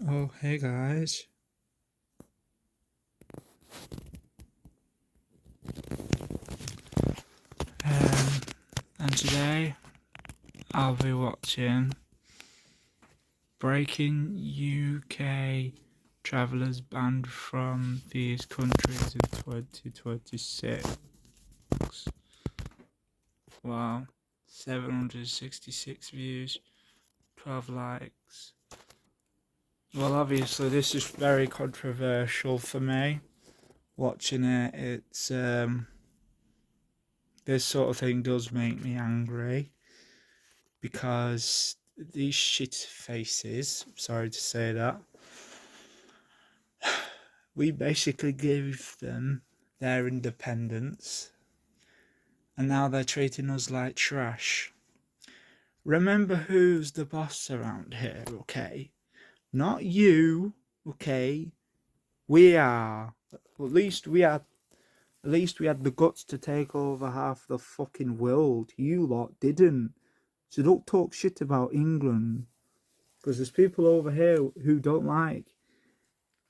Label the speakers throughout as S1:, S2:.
S1: Oh, hey guys. Um, and today I'll be watching Breaking UK Travellers Banned from These Countries in 2026. Wow. 766 views, 12 likes. Well, obviously, this is very controversial for me. Watching it, this sort of thing does make me angry because these shit faces, sorry to say that, we basically gave them their independence and now they're treating us like trash. Remember who's the boss around here, okay? Not you, okay? We are. At least we had the guts to take over half the fucking world. You lot didn't. So don't talk shit about England. Because there's people over here who don't like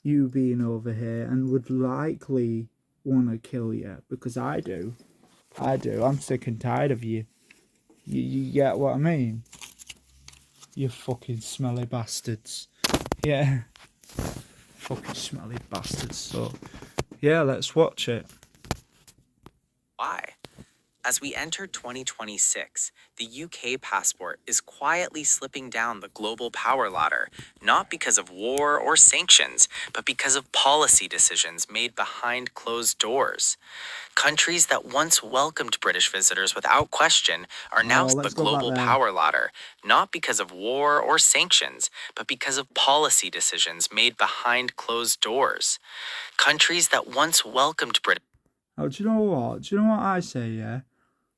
S1: you being over here and would likely want to kill you. Because I do. I'm sick and tired of you. You get what I mean? You fucking smelly bastards. Yeah. Fucking smelly bastards. So, yeah, let's watch it.
S2: Why? As we enter 2026, the UK passport is quietly slipping down the global power ladder, not because of war or sanctions, but because of policy decisions made behind closed doors. Countries that once welcomed British visitors without question are now the
S1: Let's go back
S2: global
S1: there.
S2: power ladder, not because of war or sanctions, but because of policy decisions made behind closed doors. Countries that once welcomed British.
S1: Oh, do you know what? Do you know what I say, yeah?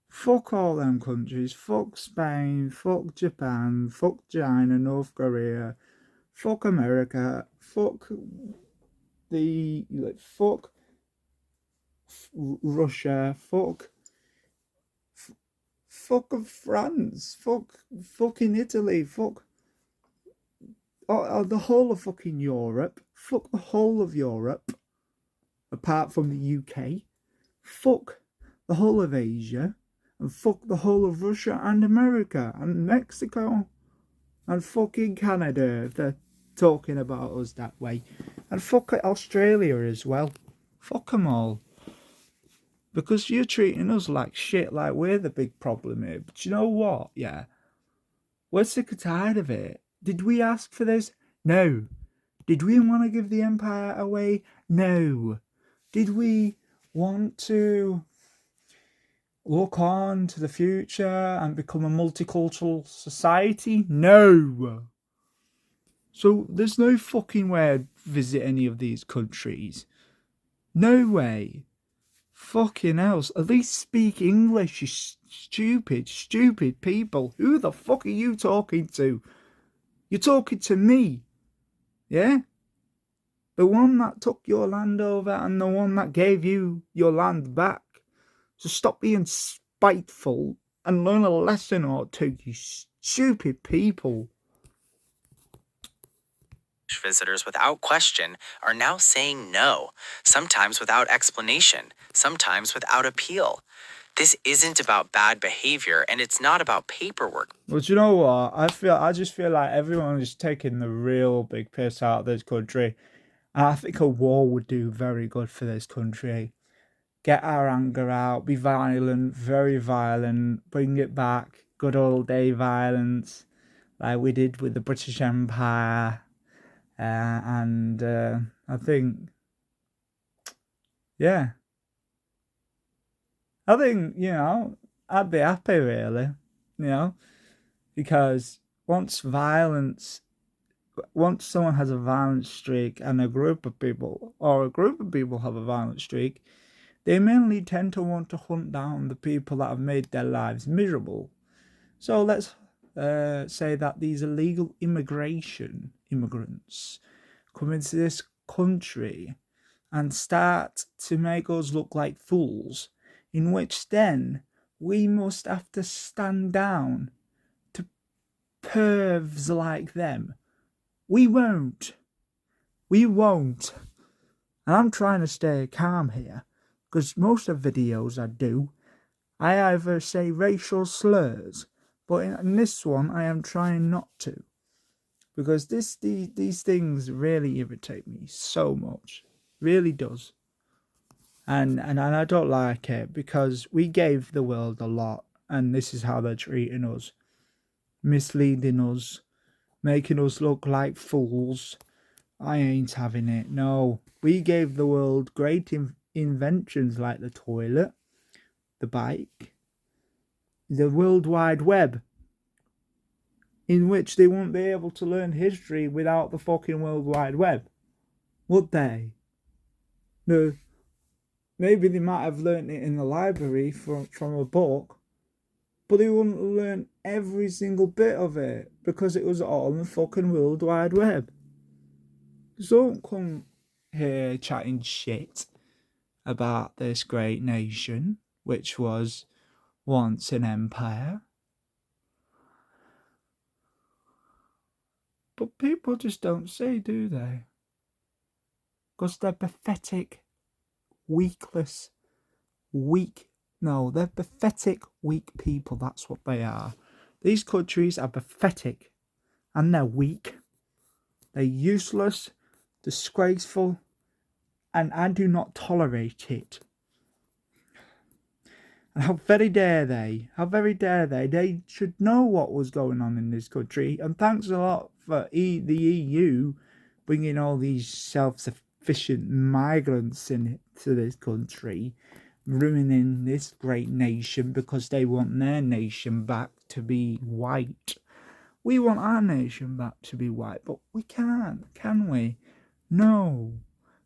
S1: Fuck all them countries. Fuck Spain. Fuck Japan. Fuck China, North Korea. Fuck America. Fuck fuck Russia. Fuck France. Fucking Italy. Fuck the whole of fucking Europe. Fuck the whole of Europe. Apart from the UK. Fuck the whole of Asia. And fuck the whole of Russia and America and Mexico and fucking Canada if they're talking about us that way. And fuck Australia as well. Fuck them all. Because you're treating us like shit, like we're the big problem here. But you know what? Yeah. We're sick and tired of it. Did we ask for this? No. Did we want to give the empire away? No. Did we want to look on to the future and become a multicultural society? No. So there's no fucking way I'd visit any of these countries. No way. Fucking else. At least speak English, you stupid people. Who the fuck are you talking to? You're talking to me. Yeah? The one that took your land over and the one that gave you your land back. So stop being spiteful and learn a lesson or two, you stupid people.
S2: Visitors without question are now saying no, sometimes without explanation, sometimes without appeal. This isn't about bad behavior and it's not about paperwork.
S1: But you know what? I just feel like everyone is taking the real big piss out of this country. And I think a war would do very good for this country. Get our anger out, be violent, very violent, bring it back, good old day violence, like we did with the British Empire. And I think, yeah, I think, I'd be happy really, because once someone has a violent streak and a group of people have a violent streak, they mainly tend to want to hunt down the people that have made their lives miserable. So let's say that these illegal immigrants come into this country and start to make us look like fools, in which then we must have to stand down to pervs like them. We won't. We won't. And I'm trying to stay calm here, because most of the videos I do, I either say racial slurs, but in this one I am trying not to, because these things really irritate me so much, really does, and I don't like it, because we gave the world a lot, and this is how they're treating us, misleading us, making us look like fools. I ain't having it. No, we gave the world great inventions like the toilet, the bike, the World Wide Web, in which they wouldn't be able to learn history without the fucking World Wide Web, would they? No, maybe they might have learnt it in the library from a book, but they wouldn't learn every single bit of it because it was all on the fucking World Wide Web. So don't come here chatting shit about this great nation, which was once an empire. But people just don't see, do they? Because they're pathetic, weakless, they're pathetic, weak people. That's what they are. These countries are pathetic and they're weak. They're useless, disgraceful, and I do not tolerate it. And how very dare they? How very dare they? They should know what was going on in this country. And thanks a lot for the EU bringing all these self-sufficient migrants into this country, ruining this great nation because they want their nation back to be white. We want our nation back to be white, but we can't, can we? No,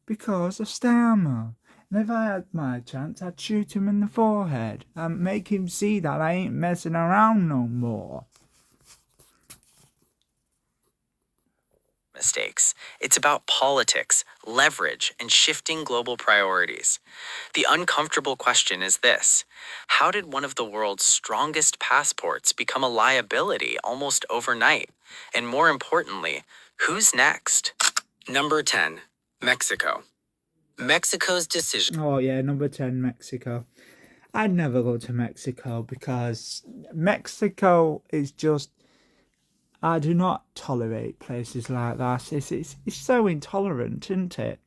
S1: because of Starmer. And if I had my chance, I'd shoot him in the forehead and make him see that I ain't messing around no more.
S2: Mistakes. It's about politics, leverage, and shifting global priorities. The uncomfortable question is this: how did one of the world's strongest passports become a liability almost overnight? And more importantly, who's next? Number 10, Mexico. Mexico's decision.
S1: Oh yeah, number 10, Mexico. I'd never go to Mexico because Mexico is just... I do not tolerate places like that. It's so intolerant, isn't it?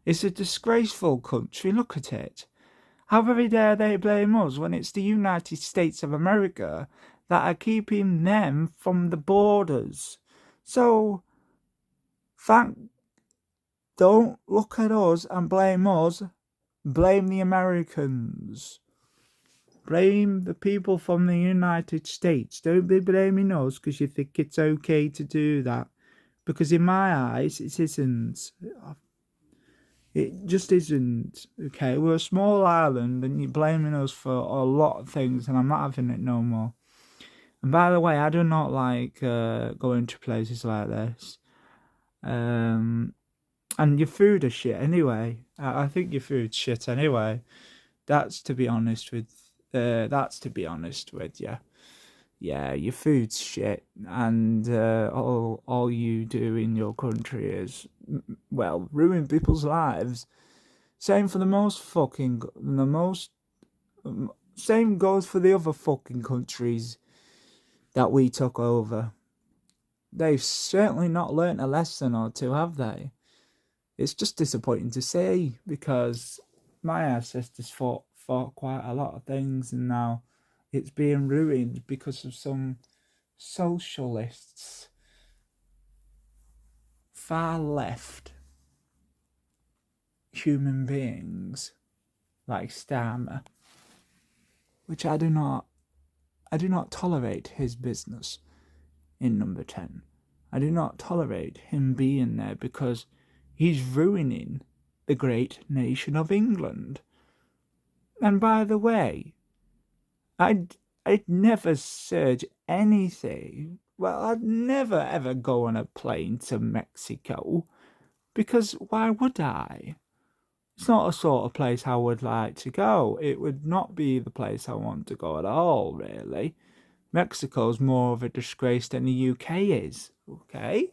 S1: It's a disgraceful country. Look at it. How very dare they blame us when it's the United States of America that are keeping them from the borders. So, don't look at us and blame us. Blame the Americans. Blame the people from the United States. Don't be blaming us because you think it's okay to do that. Because in my eyes, it isn't. It just isn't. Okay, we're a small island and you're blaming us for a lot of things and I'm not having it no more. And by the way, I do not like going to places like this. And your food is shit anyway. I think your food's shit anyway. That's to be honest with you. Yeah, your food's shit, and all you do in your country is, well, ruin people's lives. Same for same goes for the other fucking countries that we took over. They've certainly not learnt a lesson or two, have they? It's just disappointing to see, because my ancestors fought quite a lot of things and now it's being ruined because of some socialists, far left human beings like Starmer, which I do not tolerate his business in number 10. I do not tolerate him being there because he's ruining the great nation of England. And by the way, I'd never search anything. Well, I'd never ever go on a plane to Mexico, because why would I? It's not a sort of place I would like to go. It would not be the place I want to go at all, really. Mexico's more of a disgrace than the UK is, okay?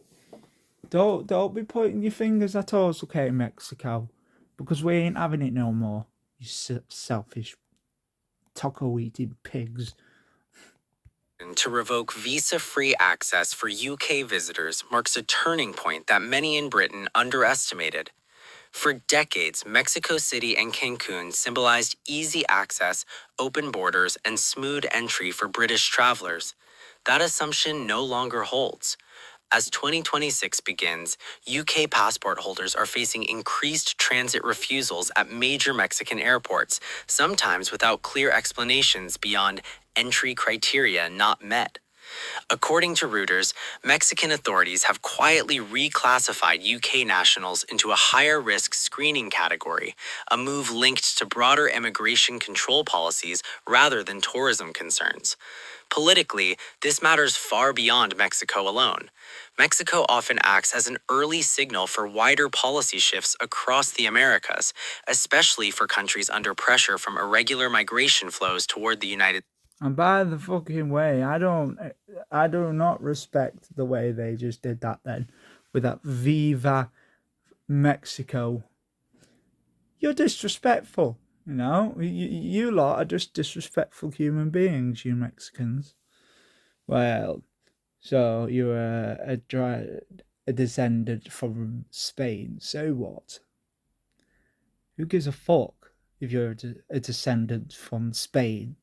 S1: Don't be pointing your fingers at us, okay, Mexico, because we ain't having it no more. You selfish taco eating pigs.
S2: To revoke visa free access for UK visitors marks a turning point that many in Britain underestimated. For decades, Mexico City and Cancun symbolized easy access, open borders, and smooth entry for British travelers. That assumption no longer holds. As 2026 begins, UK passport holders are facing increased transit refusals at major Mexican airports, sometimes without clear explanations beyond entry criteria not met. According to Reuters, Mexican authorities have quietly reclassified UK nationals into a higher risk screening category, a move linked to broader immigration control policies rather than tourism concerns. Politically, this matters far beyond Mexico alone. Mexico often acts as an early signal for wider policy shifts across the Americas, especially for countries under pressure from irregular migration flows toward the United States.
S1: And by the fucking way, I do not respect the way they just did that then, with that Viva Mexico. You're disrespectful, you know. You lot are just disrespectful human beings, you Mexicans. Well, so you're a descendant from Spain. So what? Who gives a fuck if you're a descendant from Spain?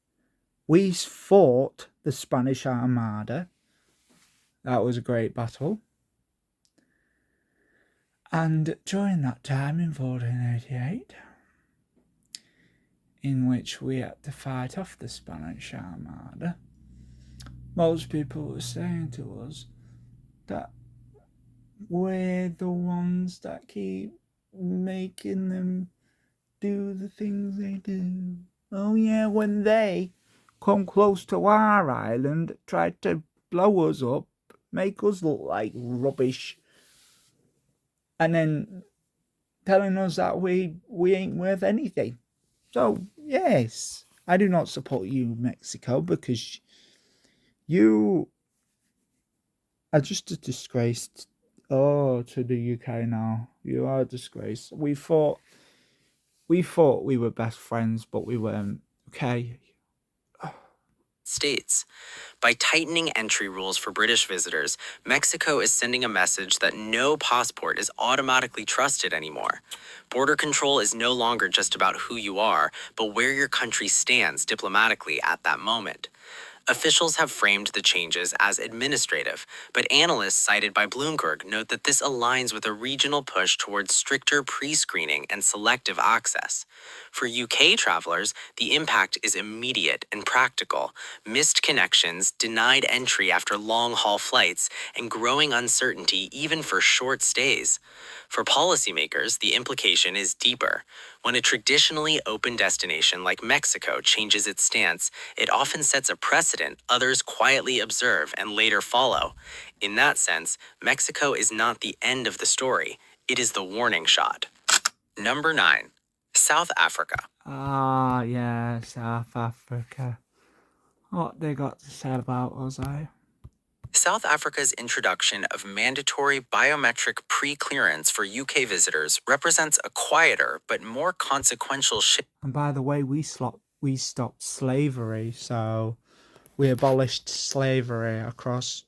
S1: We fought the Spanish Armada. That was a great battle. And during that time in 1488, in which we had to fight off the Spanish Armada, most people were saying to us that we're the ones that keep making them do the things they do. Oh yeah, when they come close to our island, try to blow us up, make us look like rubbish, and then telling us that we ain't worth anything. So yes, I do not support you, Mexico, because you are just a disgrace. To the UK now. You are a disgrace. We thought we were best friends, but we weren't. Okay.
S2: States. By tightening entry rules for British visitors, Mexico is sending a message that no passport is automatically trusted anymore. Border control is no longer just about who you are, but where your country stands diplomatically at that moment. Officials have framed the changes as administrative, but analysts cited by Bloomberg note that this aligns with a regional push towards stricter pre-screening and selective access. For UK travelers, the impact is immediate and practical. Missed connections, denied entry after long-haul flights, and growing uncertainty even for short stays. For policymakers, the implication is deeper. When a traditionally open destination like Mexico changes its stance, it often sets a precedent others quietly observe and later follow. In that sense, Mexico is not the end of the story, it is the warning shot. Number 9. South Africa.
S1: Ah, yeah, South Africa. What they got to say about us, eh?
S2: South Africa's introduction of mandatory biometric pre-clearance for UK visitors represents a quieter but more consequential shift.
S1: And by the way, we stopped slavery, so we abolished slavery across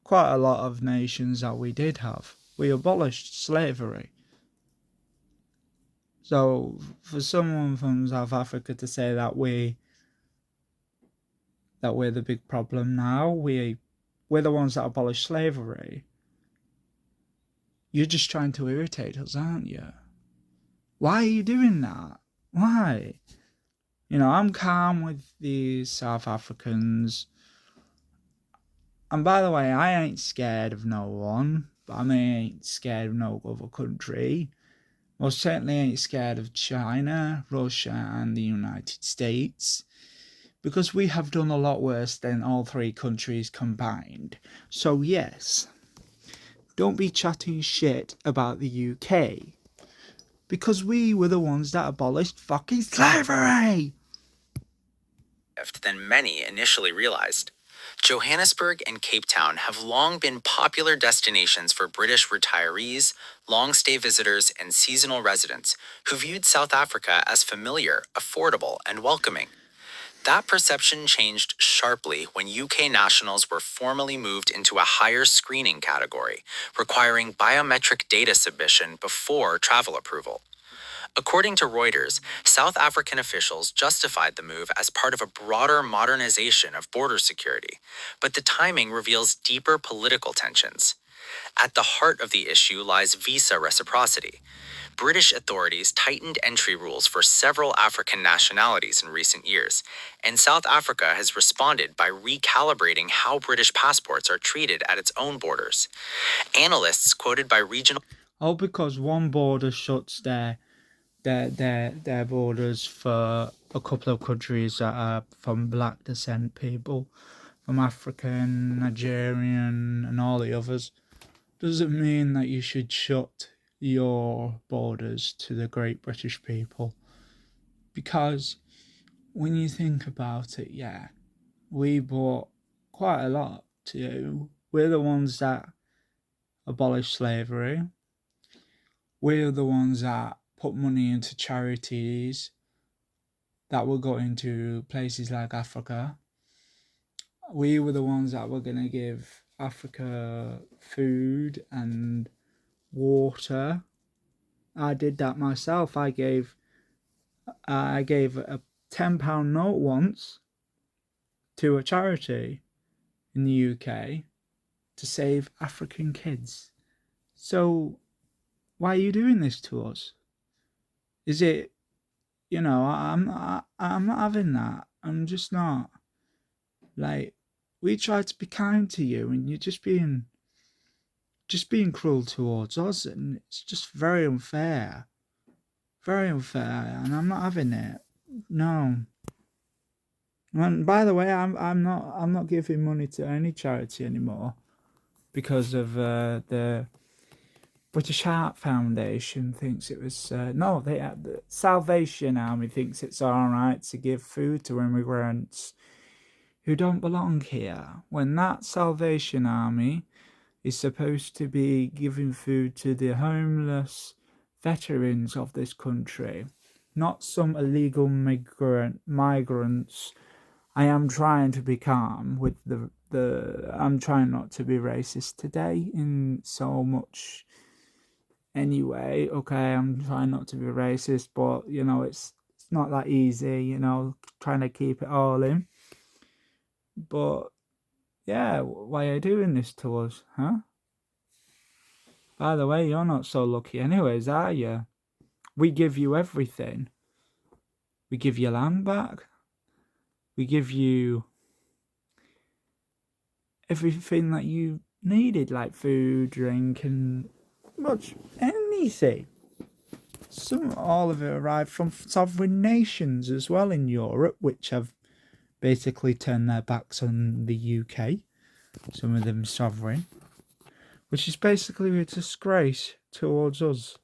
S1: quite a lot of nations that we did have. We abolished slavery. So for someone from South Africa to say that we're the big problem now, we're the ones that abolished slavery, you're just trying to irritate us, aren't you? Why are you doing that? Why? You know, I'm calm with the South Africans. And by the way, I ain't scared of no one. But I ain't scared of no other country. Most certainly ain't scared of China, Russia, and the United States. Because we have done a lot worse than all three countries combined. So yes, don't be chatting shit about the UK. Because we were the ones that abolished fucking slavery!
S2: Than many initially realized. Johannesburg and Cape Town have long been popular destinations for British retirees, long stay visitors, and seasonal residents who viewed South Africa as familiar, affordable, and welcoming. That perception changed sharply when UK nationals were formally moved into a higher screening category, requiring biometric data submission before travel approval. According to Reuters, South African officials justified the move as part of a broader modernization of border security, but the timing reveals deeper political tensions. At the heart of the issue lies visa reciprocity. British authorities tightened entry rules for several African nationalities in recent years, and South Africa has responded by recalibrating how British passports are treated at its own borders. Analysts quoted by regional
S1: All because one border shuts their borders for a couple of countries that are from black descent people, from African, Nigerian, and all the others, doesn't mean that you should shut your borders to the great British people. Because when you think about it, yeah, we brought quite a lot to you. We're the ones that abolished slavery. We're the ones that put money into charities that will go into places like Africa. We were the ones that were going to give Africa food and water. I did that myself. I gave a £10 note once to a charity in the UK to save African kids. So why are you doing this to us? Is it, I'm not having that. I'm just not. Like, we try to be kind to you, and you're just being cruel towards us, and it's just very unfair, and I'm not having it. No. And by the way, I'm not giving money to any charity anymore because of the British Heart Foundation thinks it was the Salvation Army thinks it's all right to give food to immigrants who don't belong here, when that Salvation Army is supposed to be giving food to the homeless veterans of this country, not some illegal migrants. I am trying to be calm with I'm trying not to be racist today in so much. Anyway, okay, I'm trying not to be racist, but it's not that easy, trying to keep it all in. But yeah, why are you doing this to us, huh? By the way, you're not so lucky anyways, are you? We give you everything. We give you land back. We give you everything that you needed, like food, drink, and much anything. All of it arrived from sovereign nations as well in Europe, which have basically turned their backs on the UK. Some of them sovereign, which is basically a disgrace towards us.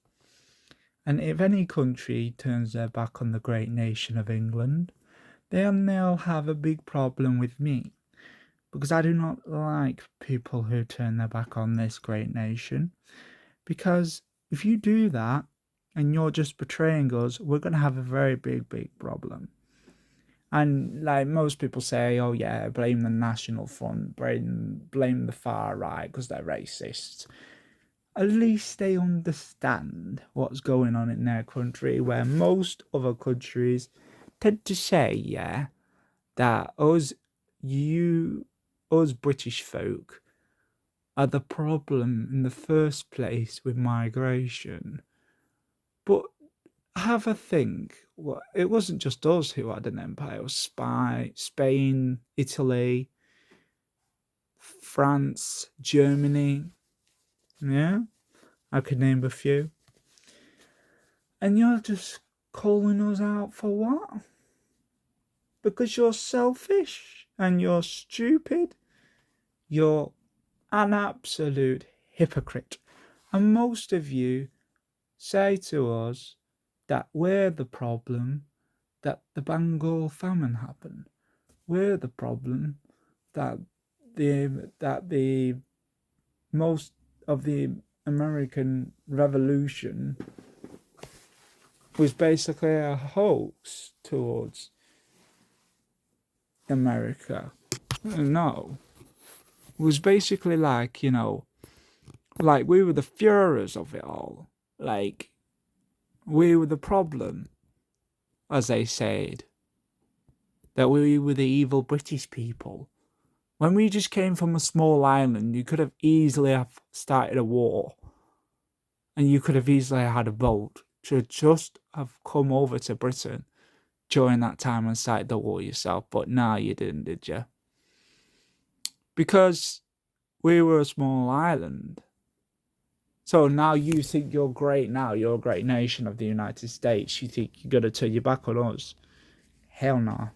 S1: And if any country turns their back on the great nation of England, then they'll have a big problem with me. Because I do not like people who turn their back on this great nation. Because if you do that, and you're just betraying us, we're going to have a very big problem. And like most people say, oh yeah, blame the National Front, blame the far right because they're racist. At least they understand what's going on in their country, where most other countries tend to say, yeah, that us British folk are the problem in the first place with migration. But have a think. It wasn't just us who had an empire. It was Spain, Italy, France, Germany. Yeah, I could name a few. And you're just calling us out for what? Because you're selfish and you're stupid. You're an absolute hypocrite. And most of you say to us that we're the problem, that the Bengal famine happened. We're the problem that the most of the American Revolution was basically a hoax towards America. No. It was basically like, like we were the Führers of it all. Like, we were the problem, as they said. That we were the evil British people. When we just came from a small island, you could have easily have started a war. And you could have easily had a boat to just have come over to Britain during that time and started the war yourself. But nah, you didn't, did you? Because we were a small island. So now you think you're great now. You're a great nation of the United States. You think you're going to turn your back on us. Hell no.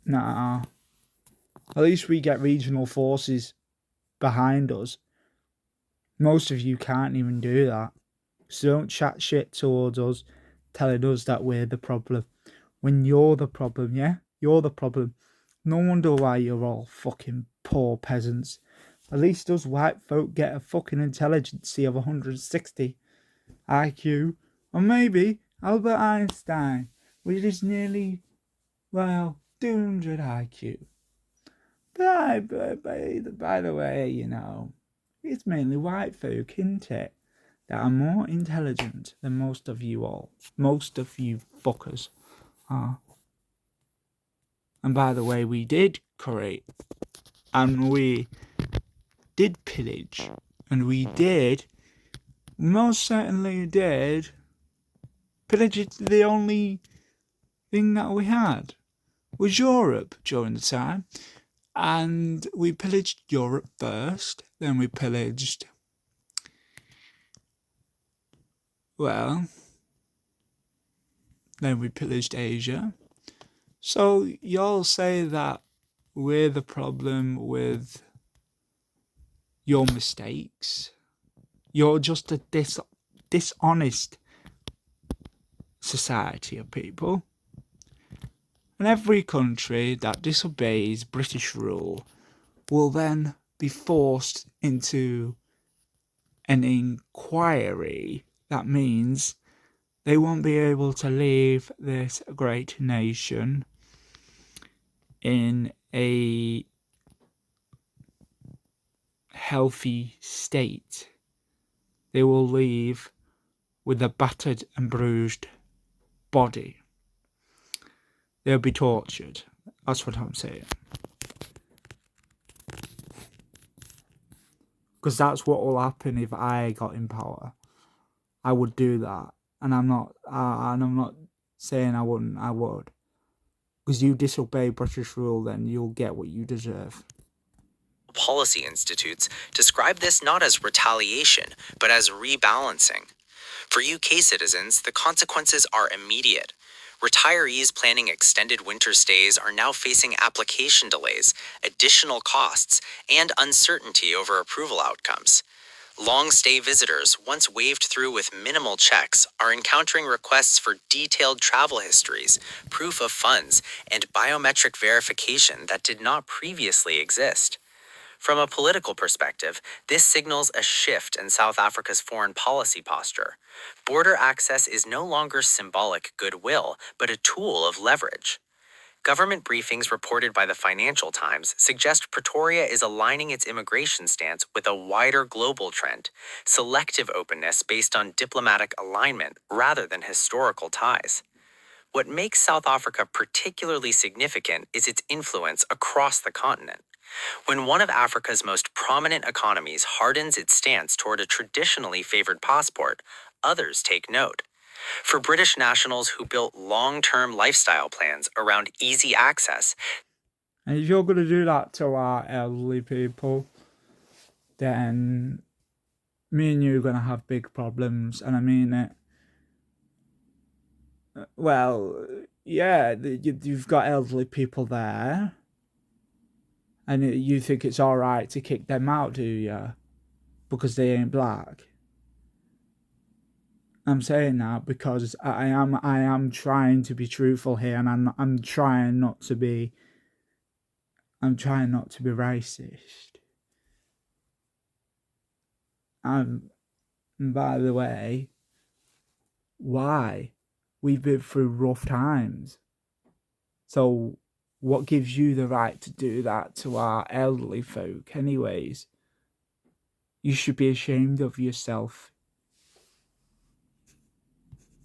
S1: Nah. At least we get regional forces behind us. Most of you can't even do that. So don't chat shit towards us, telling us that we're the problem. When you're the problem, yeah? You're the problem. No wonder why you're all fucking poor peasants. At least us white folk get a fucking intelligence of 160 IQ. Or maybe Albert Einstein, which is nearly, 200 IQ. But by the way, it's mainly white folk, isn't it? That are more intelligent than most of you all. Most of you fuckers are. And by the way, we did create, and we did pillage, and we most certainly did, pillage. It's the only thing that we had was Europe during the time. And we pillaged Europe first, then we pillaged, then we pillaged Asia. So y'all say that we're the problem with your mistakes. You're just a dishonest society of people. And every country that disobeys British rule will then be forced into an inquiry. That means they won't be able to leave this great nation in a healthy state. They will leave with a battered and bruised body. They'll be tortured. That's what I'm saying. Because that's what will happen if I got in power. I would do that. And I'm not saying I wouldn't. I would. Because you disobey British rule, then you'll get what you deserve.
S2: Policy institutes describe this not as retaliation, but as rebalancing. For UK citizens, the consequences are immediate. Retirees planning extended winter stays are now facing application delays, additional costs, and uncertainty over approval outcomes. Long-stay visitors, once waved through with minimal checks, are encountering requests for detailed travel histories, proof of funds, and biometric verification that did not previously exist. From a political perspective, this signals a shift in South Africa's foreign policy posture. Border access is no longer symbolic goodwill, but a tool of leverage. Government briefings reported by the Financial Times suggest Pretoria is aligning its immigration stance with a wider global trend, selective openness based on diplomatic alignment rather than historical ties. What makes South Africa particularly significant is its influence across the continent. When one of Africa's most prominent economies hardens its stance toward a traditionally favored passport, others take note. For British nationals who built long-term lifestyle plans around easy access,
S1: and if you're going to do that to our elderly people, then me and you are going to have big problems, and I mean it. Well, yeah, you've got elderly people there, and you think it's all right to kick them out, do you? Because they ain't black. I'm saying that because I am trying to be truthful here, and I'm trying not to be I'm trying not to be racist. And by the way, why? We've been through rough times. So what gives you the right to do that to our elderly folk anyways? You should be ashamed of yourself.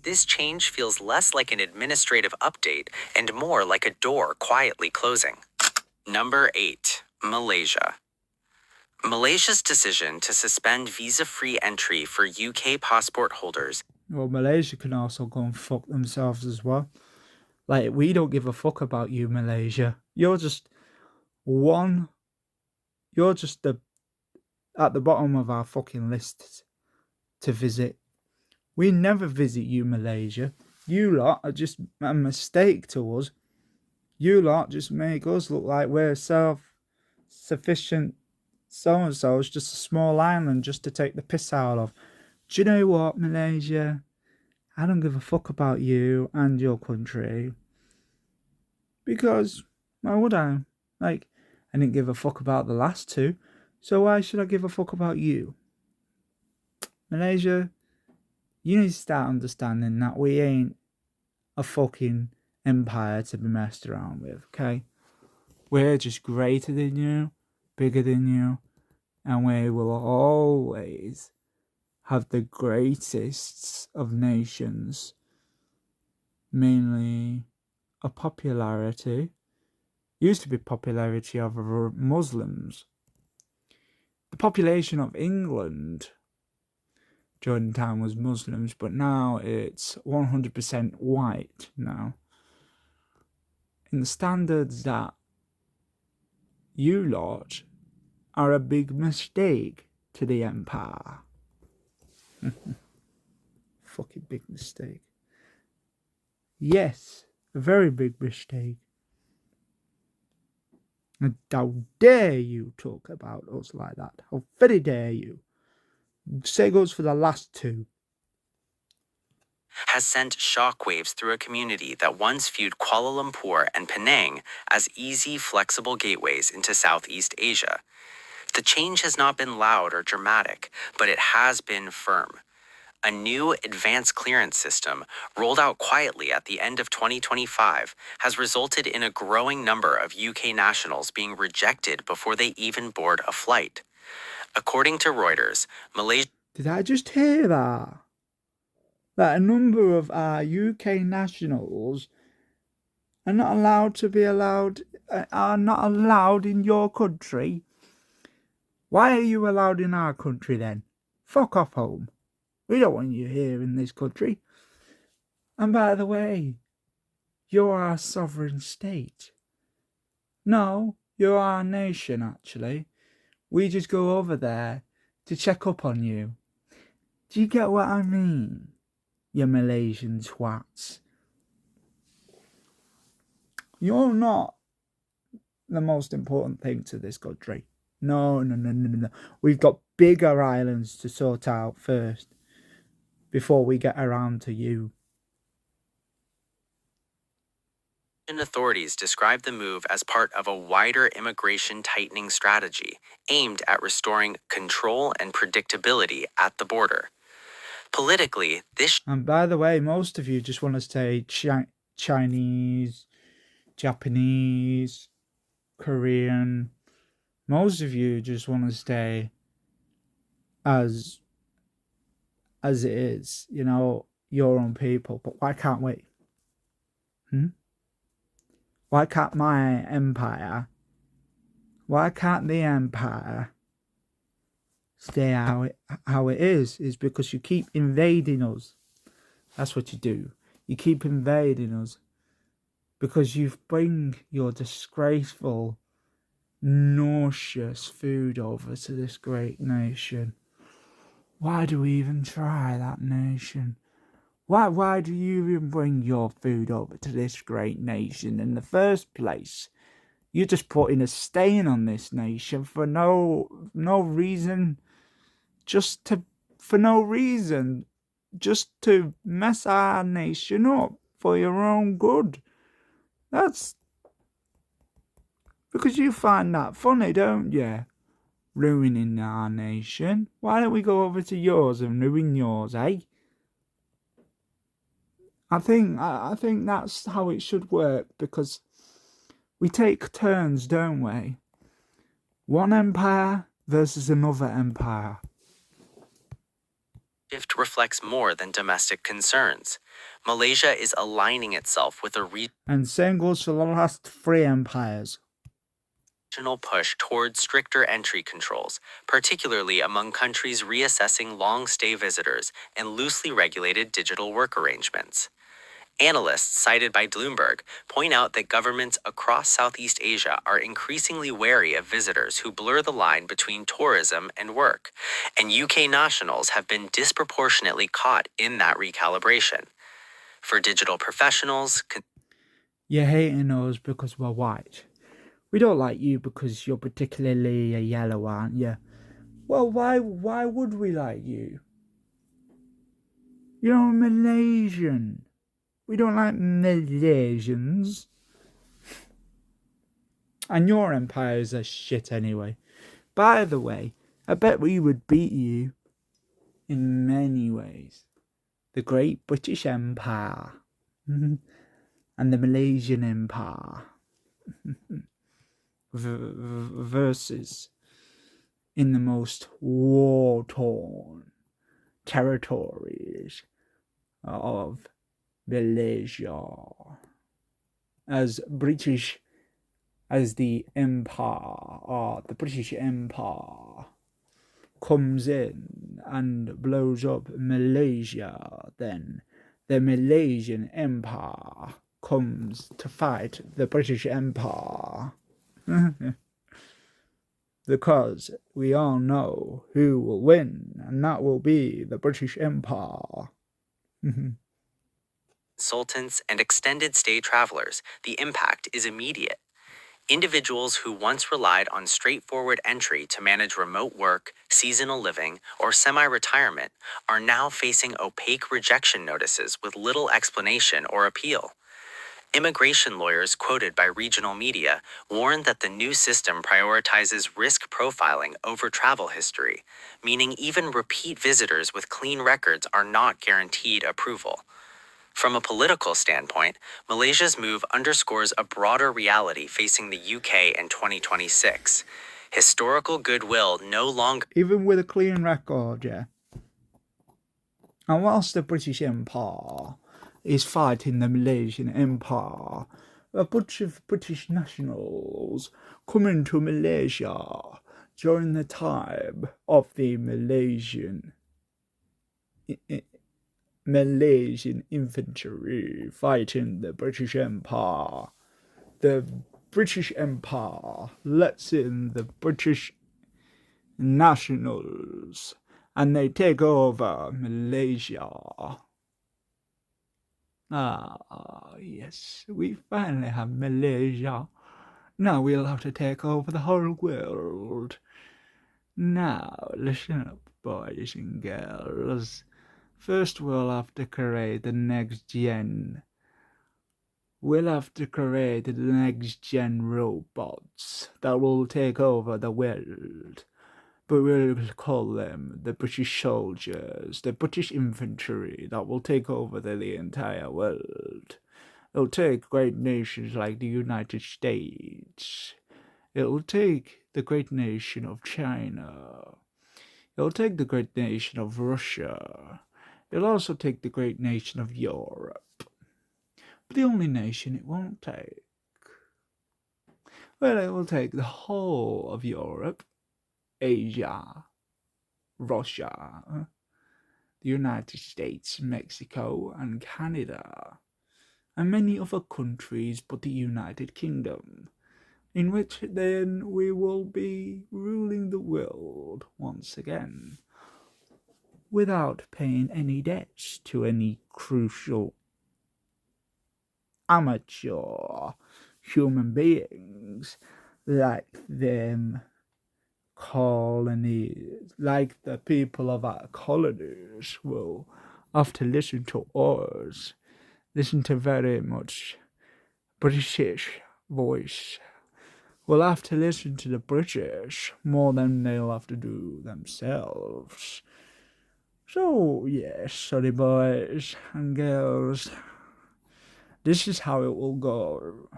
S2: This change feels less like an administrative update and more like a door quietly closing. Number 8. Malaysia. Malaysia's decision to suspend visa-free entry for UK passport holders.
S1: Well, Malaysia can also go and fuck themselves as well. Like, we don't give a fuck about you, Malaysia. You're just at the bottom of our fucking list to visit. We never visit you, Malaysia. You lot are just a mistake to us. You lot just make us look like we're self-sufficient so-and-so. It's just a small island just to take the piss out of. Do you know what, Malaysia? I don't give a fuck about you and your country. Because, why would I? Like, I didn't give a fuck about the last two. So why should I give a fuck about you? Malaysia, you need to start understanding that we ain't a fucking empire to be messed around with, okay? We're just greater than you, bigger than you, and we will always have the greatest of nations, mainly a popularity. Used to be popularity of Muslims. The population of England during the time was Muslims, but now it's 100% white now. In the standards that you lot are a big mistake to the empire. Fucking big mistake. Yes, a very big mistake. And how dare you talk about us like that? How very dare you? Say goes for the last two.
S2: Has sent shockwaves through a community that once viewed Kuala Lumpur and Penang as easy, flexible gateways into Southeast Asia. The change has not been loud or dramatic, but it has been firm. A new advanced clearance system, rolled out quietly at the end of 2025, has resulted in a growing number of UK nationals being rejected before they even board a flight. According to Reuters, Malaysia.
S1: Did I just hear that? That a number of our UK nationals are not allowed in your country. Why are you allowed in our country then? Fuck off home. We don't want you here in this country. And by the way, you're our sovereign state. No, you're our nation, actually. We just go over there to check up on you. Do you get what I mean, you Malaysian twats? You're not the most important thing to this country. No. We've got bigger islands to sort out first before we get around to you.
S2: Authorities describe the move as part of a wider immigration tightening strategy aimed at restoring control and predictability at the border. Politically, this.
S1: And by the way, most of you just want to say Chinese, Japanese, Korean. Most of you just want to stay as it is, you know, your own people. But why can't we? Why can't my empire? Why can't the empire stay how it is? Is because you keep invading us. That's what you do. You keep invading us because you bring your disgraceful, nauseous food over to this great nation. Why do we even try that nation? Why do you even bring your food over to this great nation in the first place? You're just putting a stain on this nation for no reason, for no reason, just to mess our nation up for your own good. That's Because you find that funny, don't you? Ruining our nation. Why don't we go over to yours and ruin yours, eh? I think that's how it should work, because we take turns, don't we? One empire versus another empire.
S2: Shift reflects more than domestic concerns. Malaysia is aligning itself with a
S1: And same goes for the last 3 empires.
S2: regional push toward stricter entry controls, particularly among countries reassessing long-stay visitors and loosely regulated digital work arrangements. Analysts cited by Bloomberg point out that governments across Southeast Asia are increasingly wary of visitors who blur the line between tourism and work, and UK nationals have been disproportionately caught in that recalibration. For digital professionals,
S1: You're hating us because we're white. We don't like you because you're particularly a yellow, aren't you? Well, why would we like you? You're Malaysian. We don't like Malaysians. And your empires are shit anyway. By the way, I bet we would beat you in many ways. The Great British Empire and the Malaysian Empire versus in the most war-torn territories of Malaysia. As the empire, or the British Empire, comes in and blows up Malaysia, then the Malaysian Empire comes to fight the British Empire. Because we all know who will win, and that will be the British Empire.
S2: consultants, and extended stay travelers, the impact is immediate. Individuals who once relied on straightforward entry to manage remote work, seasonal living, or semi-retirement are now facing opaque rejection notices with little explanation or appeal. Immigration lawyers quoted by regional media warn that the new system prioritizes risk profiling over travel history, meaning even repeat visitors with clean records are not guaranteed approval. From a political standpoint, Malaysia's move underscores a broader reality facing the UK in 2026. Historical goodwill no longer
S1: Even with a clean record, yeah. And whilst the British Empire is fighting the Malaysian Empire, a bunch of British nationals come into Malaysia during the time of the Malaysian infantry fighting the British Empire. The British Empire lets in the British nationals and they take over Malaysia. Yes, we finally have Malaysia. Now we'll have to take over the whole world. Now, listen up, boys and girls. First, we'll have to create the next gen. We'll have to create the next gen robots that will take over the world. But we'll call them the British soldiers, the British infantry that will take over the entire world. It'll take great nations like the United States. It'll take the great nation of China. It'll take the great nation of Russia. It'll also take the great nation of Europe. But the only nation it won't take, well, it will take the whole of Europe, Asia, Russia, the United States, Mexico, and Canada, and many other countries but the United Kingdom, in which then we will be ruling the world once again, without paying any debts to any crucial amateur human beings like them colonies, like the people of our colonies will have to listen to us, listen to very much British voice, will have to listen to the British more than they'll have to do themselves. So, yes, sorry boys and girls, this is how it will go.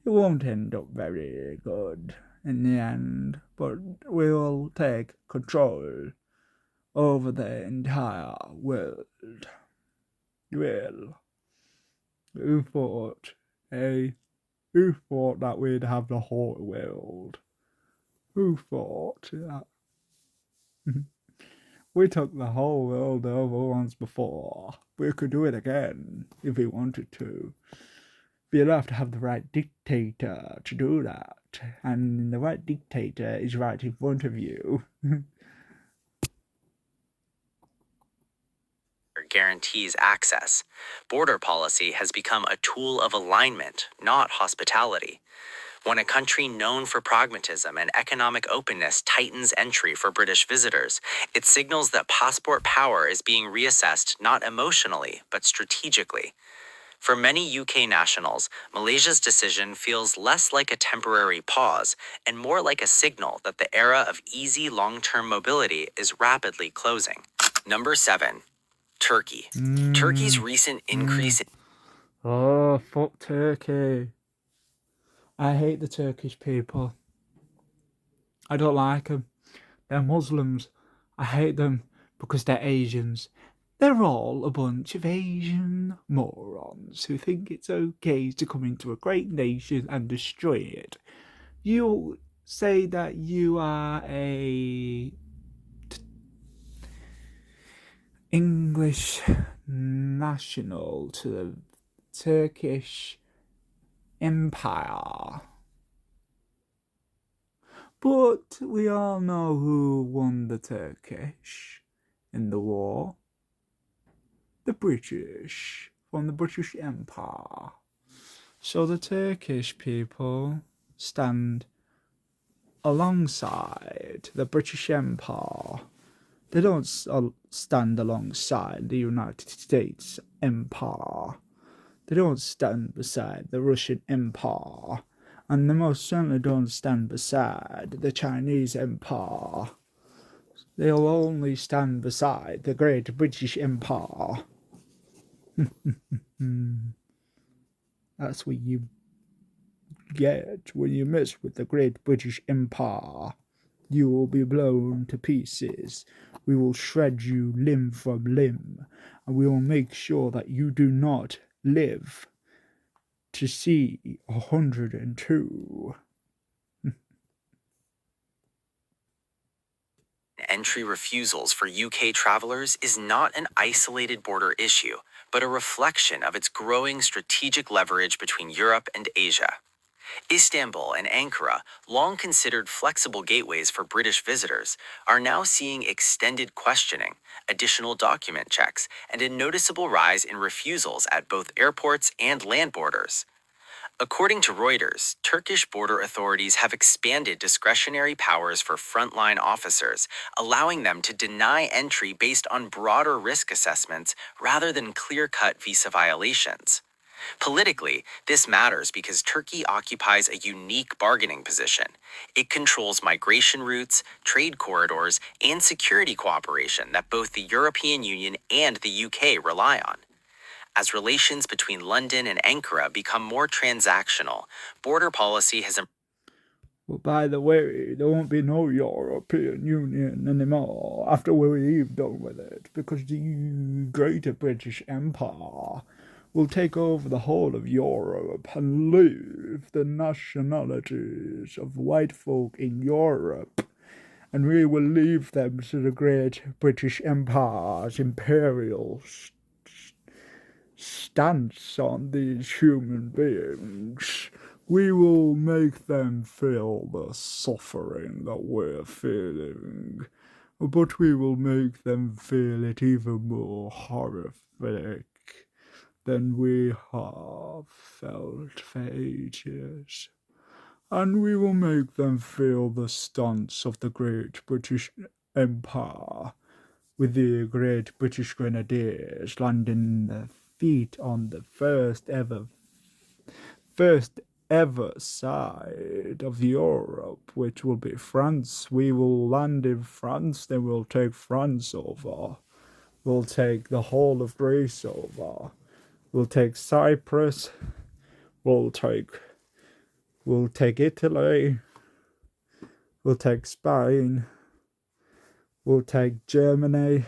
S1: It won't end up very good in the end, but we'll take control over the entire world. Well, who thought, who thought that we'd have the whole world? Who thought that? We took the whole world over once before. We could do it again if we wanted to. But you'll have to have the right dictator to do that. And the right dictator is right in front of you.
S2: Guarantees access. Border policy has become a tool of alignment, not hospitality. When a country known for pragmatism and economic openness tightens entry for British visitors, it signals that passport power is being reassessed not emotionally, but strategically. For many UK nationals, Malaysia's decision feels less like a temporary pause and more like a signal that the era of easy long-term mobility is rapidly closing. Number 7. Turkey. Turkey's recent increase in
S1: Oh, fuck Turkey. I hate the Turkish people. I don't like them. They're Muslims. I hate them because they're Asians. They're all a bunch of Asian morons who think it's okay to come into a great nation and destroy it. You say that you are a English national to the Turkish Empire. But we all know who won the Turkish in the war. The British, from the British Empire. So the Turkish people stand alongside the British Empire. They don't stand alongside the United States Empire. They don't stand beside the Russian Empire. And they most certainly don't stand beside the Chinese Empire. They'll only stand beside the Great British Empire. That's what you get when you mess with the Great British Empire. You will be blown to pieces. We will shred you limb from limb, and we will make sure that you do not live to see 102.
S2: Entry refusals for UK travelers is not an isolated border issue, but a reflection of its growing strategic leverage between Europe and Asia. Istanbul and Ankara, long considered flexible gateways for British visitors, are now seeing extended questioning, additional document checks, and a noticeable rise in refusals at both airports and land borders. According to Reuters, Turkish border authorities have expanded discretionary powers for frontline officers, allowing them to deny entry based on broader risk assessments rather than clear-cut visa violations. Politically, this matters because Turkey occupies a unique bargaining position. It controls migration routes, trade corridors, and security cooperation that both the European Union and the UK rely on. As relations between London and Ankara become more transactional, border policy has
S1: Well, by the way, there won't be no European Union anymore after we've done with it, because the Greater British Empire will take over the whole of Europe and leave the nationalities of white folk in Europe, and we will leave them to the Great British Empire's imperial stance on these human beings. We will make them feel the suffering that we're feeling, but we will make them feel it even more horrific than we have felt for ages. And we will make them feel the stunts of the Great British Empire, with the Great British Grenadiers landing their feet on the first other side of Europe, which will be France. We will land in France, then we'll take France over. We'll take the whole of Greece over. We'll take Cyprus. We'll take Italy. We'll take Spain. We'll take Germany.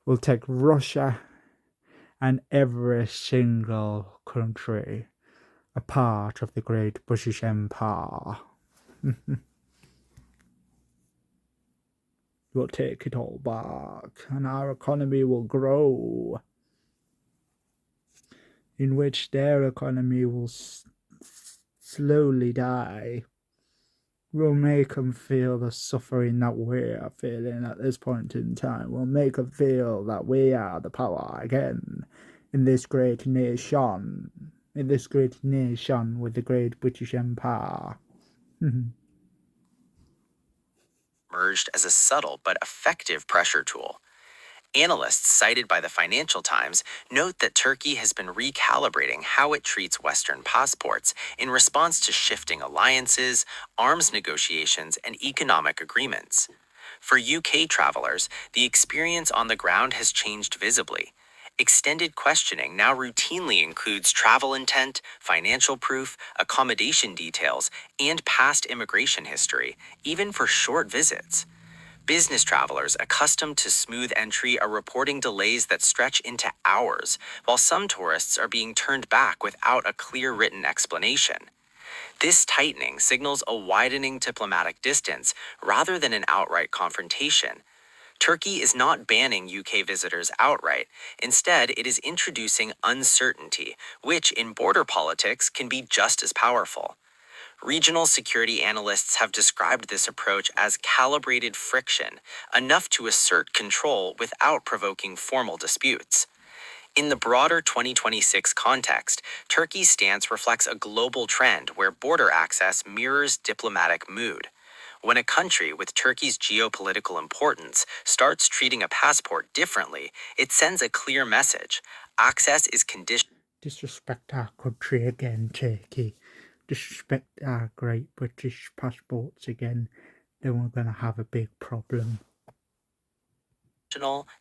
S1: We'll take Russia. And every single country a part of the great British Empire. We'll take it all back, and our economy will grow, in which their economy will slowly die. We'll make them feel the suffering that we're feeling at this point in time. We'll make them feel that we are the power again in this great nation. In this great nation with the great British Empire.
S2: Emerged as a subtle but effective pressure tool. Analysts cited by the Financial Times note that Turkey has been recalibrating how it treats Western passports in response to shifting alliances, arms negotiations, and economic agreements. For UK travelers, the experience on the ground has changed visibly. Extended questioning now routinely includes travel intent, financial proof, accommodation details, and past immigration history, even for short visits. Business travelers accustomed to smooth entry are reporting delays that stretch into hours, while some tourists are being turned back without a clear written explanation. This tightening signals a widening diplomatic distance rather than an outright confrontation. Turkey is not banning UK visitors outright. Instead, it is introducing uncertainty, which in border politics can be just as powerful. Regional security analysts have described this approach as calibrated friction, enough to assert control without provoking formal disputes. In the broader 2026 context, Turkey's stance reflects a global trend where border access mirrors diplomatic mood. When a country with Turkey's geopolitical importance starts treating a passport differently, it sends a clear message. Access is conditional.
S1: Disrespect our country again, Turkey. Disrespect our great British passports again, then we're going to have a big problem.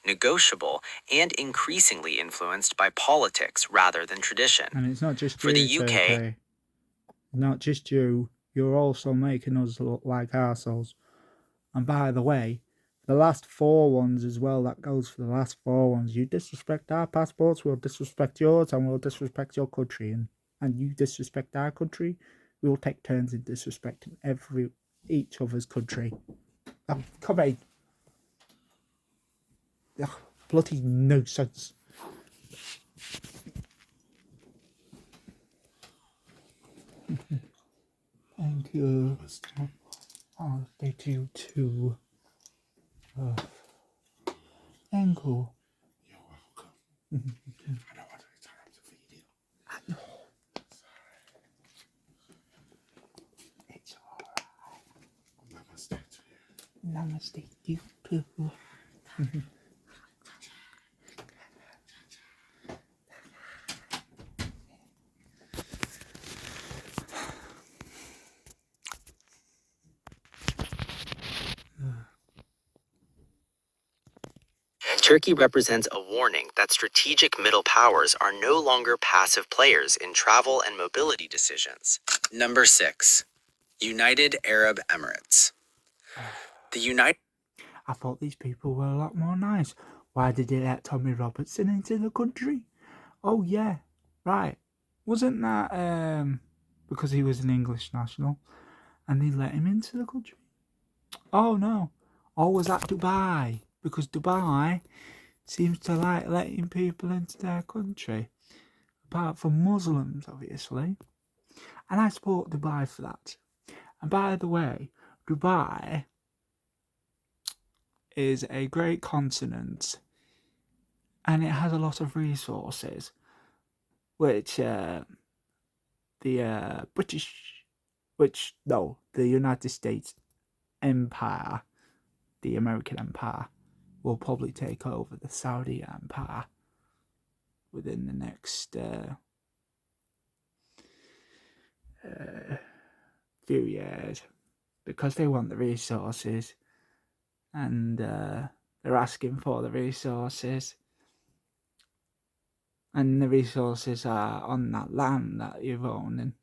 S2: Negotiable, and increasingly influenced by politics rather than tradition.
S1: And it's not just
S2: For
S1: you,
S2: the UK,
S1: Turkey. Not just you. You're also making us look like arseholes. And by the way, the last 4 ones as well, that goes for the last 4 ones. You disrespect our passports, we'll disrespect yours, and we'll disrespect your country. And you disrespect our country, we will take turns in disrespecting each other's country. Oh, come on. Ugh, bloody nuisance. Thank you. I'll stay to you too. Thank you.
S3: You're welcome. I don't want to interrupt the video.
S1: I know. It's alright.
S3: Namaste to you.
S1: Namaste you too.
S2: Turkey represents a warning that strategic middle powers are no longer passive players in travel and mobility decisions. Number 6. United Arab Emirates.
S1: I thought these people were a lot more nice. Why did they let Tommy Robertson into the country? Oh yeah, right. Wasn't that because he was an English national and they let him into the country? Oh no. Or was that Dubai? Because Dubai seems to like letting people into their country. Apart from Muslims, obviously. And I support Dubai for that. And by the way, Dubai is a great continent and it has a lot of resources which the United States Empire, the American Empire, will probably take over the Saudi Empire within the next few years because they want the resources, and they're asking for the resources, and the resources are on that land that you've owned and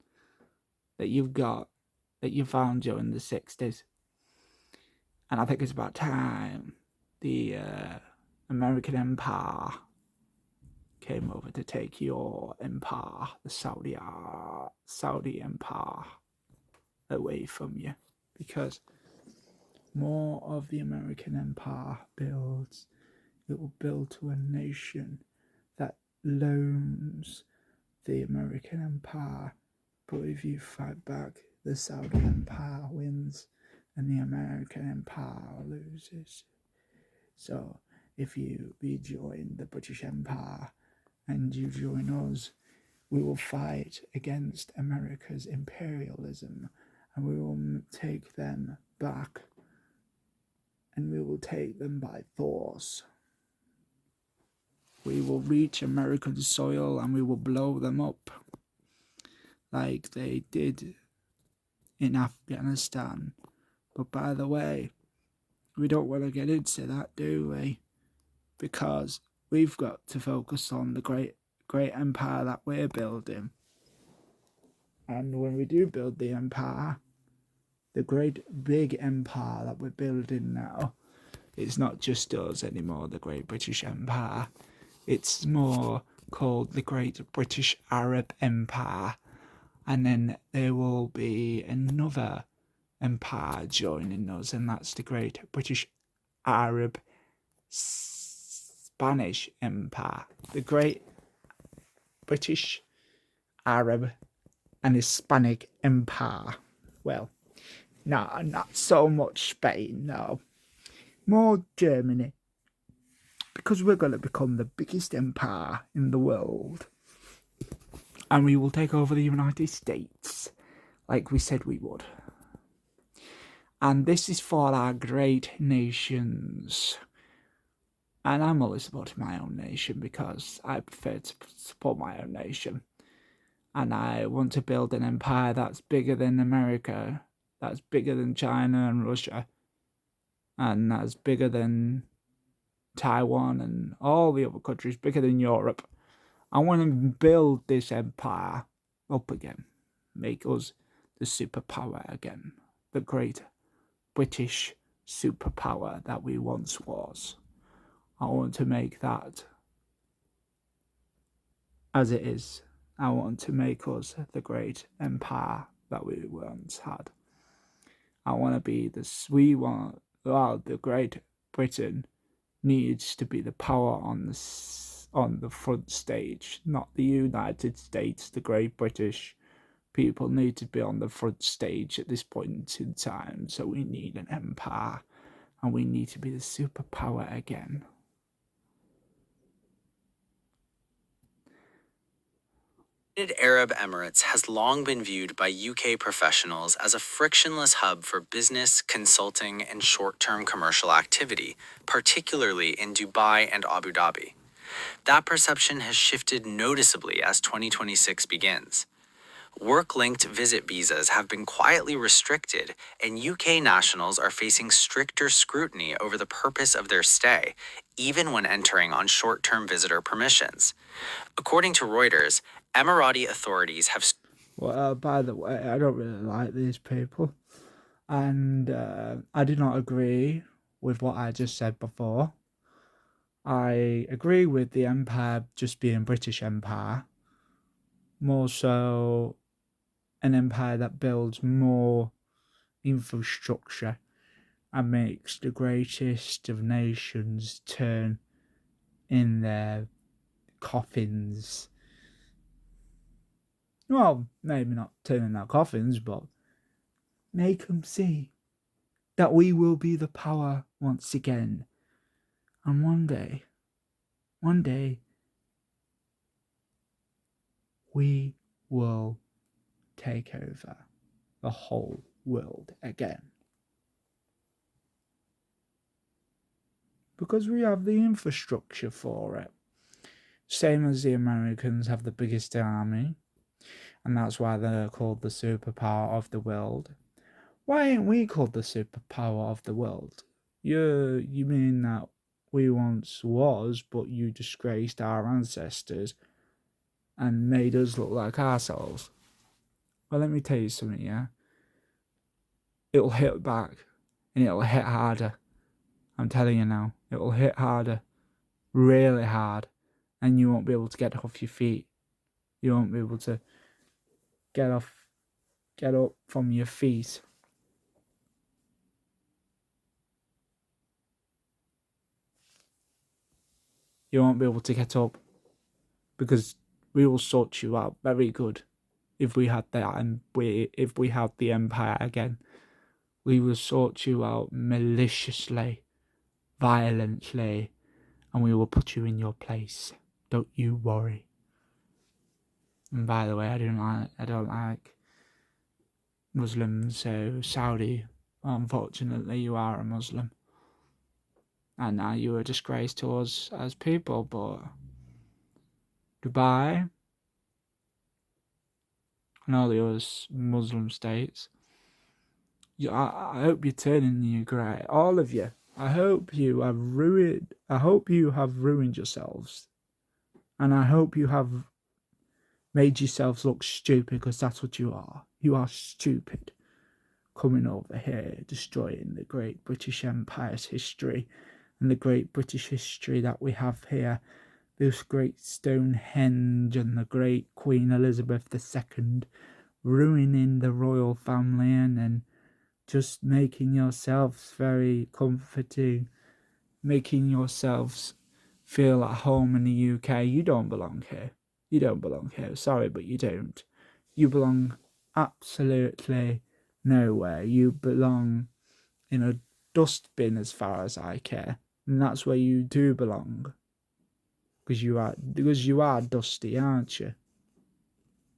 S1: that you've got, that you found during the 60s. And I think it's about time the American Empire came over to take your empire, the Saudi Empire, away from you, because more of the American Empire builds, it will build to a nation that loans the American Empire. But if you fight back, the Saudi Empire wins and the American Empire loses. So if you rejoin the British Empire and you join us, we will fight against America's imperialism, and we will take them back, and we will take them by force. We will reach American soil and we will blow them up like they did in Afghanistan. But by the way, we don't want to get into that, do we? Because we've got to focus on the great empire that we're building. And when we do build the empire, the great big empire that we're building now, it's not just us anymore, the Great British Empire. It's more called the Great British Arab Empire. And then there will be another empire joining us, and that's the Great British Arab Spanish Empire. The Great British Arab and Hispanic Empire. Well, no, not so much Spain, no. More Germany. Because we're going to become the biggest empire in the world. And we will take over the United States, like we said we would. And this is for our great nations. And I'm only supporting my own nation because I prefer to support my own nation. And I want to build an empire that's bigger than America, that's bigger than China and Russia, and that's bigger than Taiwan and all the other countries, bigger than Europe. I want to build this empire up again, make us the superpower again, the great British superpower that we once was. I want to make that as it is. I want to make us the great empire that we once had. I want to be the Great Britain needs to be the power on the front stage, not the United States. The Great British people need to be on the front stage at this point in time. So we need an empire, and we need to be the superpower again.
S2: United Arab Emirates has long been viewed by UK professionals as a frictionless hub for business, consulting, and short-term commercial activity, particularly in Dubai and Abu Dhabi. That perception has shifted noticeably as 2026 begins. Work-linked visit visas have been quietly restricted, and UK nationals are facing stricter scrutiny over the purpose of their stay, even when entering on short-term visitor permissions. According to Reuters, Emirati authorities have...
S1: Well, by the way, I don't really like these people. And I do not agree with what I just said before. I agree with the empire just being British Empire. More so an empire that builds more infrastructure and makes the greatest of nations turn in their coffins. Well, maybe not turn in their coffins, but make them see that we will be the power once again. And one day, we will take over the whole world again. Because we have the infrastructure for it. Same as the Americans have the biggest army, And that's why they're called the superpower of the world. Why ain't we called the superpower of the world? You mean that we once was, but you disgraced our ancestors and made us look like ourselves? Well, let me tell you something, yeah? It'll hit back, and it'll hit harder. I'm telling you now, it'll hit harder, really hard, and you won't be able to get off your feet. You won't be able to get up from your feet. You won't be able to get up because we will sort you out very good. If we had that, and if we had the empire again, we will sort you out maliciously, violently, and we will put you in your place. Don't you worry. And by the way, I don't like Muslims, so Saudi, unfortunately, you are a Muslim. And now you are a disgrace to us as people, but Dubai and all the other Muslim states, I hope you're turning your grey. All of you. I hope you have ruined yourselves. And I hope you have made yourselves look stupid, because that's what you are. You are stupid. Coming over here, destroying the great British Empire's history and the great British history that we have here. This great Stonehenge and the great Queen Elizabeth II, ruining the royal family and just making yourselves very comforting, making yourselves feel at home in the UK. You don't belong here. You don't belong here. Sorry, but you don't. You belong absolutely nowhere. You belong in a dustbin as far as I care. And that's where you do belong. Because you are dusty, aren't you?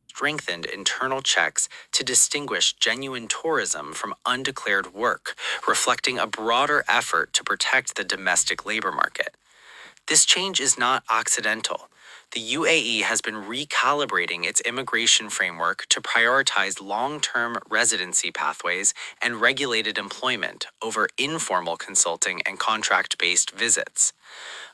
S2: Strengthened internal checks to distinguish genuine tourism from undeclared work, reflecting a broader effort to protect the domestic labor market. This change is not accidental. The UAE has been recalibrating its immigration framework to prioritize long-term residency pathways and regulated employment over informal consulting and contract-based visits.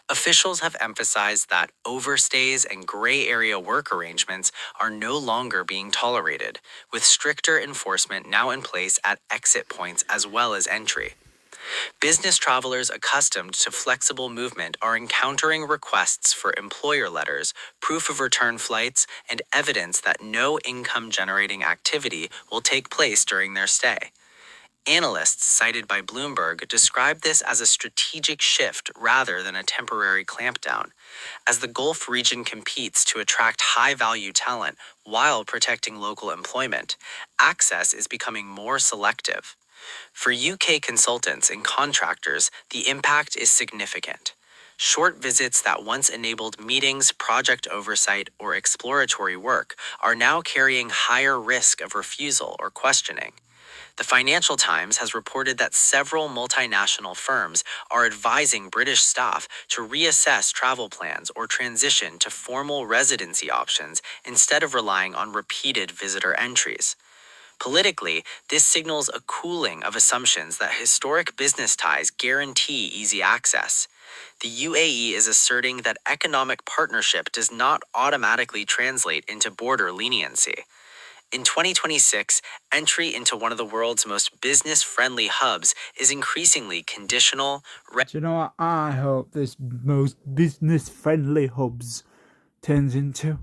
S2: Officials have emphasized that overstays and gray area work arrangements are no longer being tolerated, with stricter enforcement now in place at exit points as well as entry. Business travelers accustomed to flexible movement are encountering requests for employer letters, proof of return flights, and evidence that no income-generating activity will take place during their stay. Analysts cited by Bloomberg describe this as a strategic shift rather than a temporary clampdown, as the Gulf region competes to attract high-value talent while protecting local employment. Access is becoming more selective. For UK consultants and contractors, the impact is significant. Short visits that once enabled meetings, project oversight, or exploratory work are now carrying higher risk of refusal or questioning. The Financial Times has reported that several multinational firms are advising British staff to reassess travel plans or transition to formal residency options instead of relying on repeated visitor entries. Politically, this signals a cooling of assumptions that historic business ties guarantee easy access. The UAE is asserting that economic partnership does not automatically translate into border leniency. In 2026, entry into one of the world's most business-friendly hubs is increasingly conditional.
S1: Do you know what I hope this most business-friendly hubs turns into?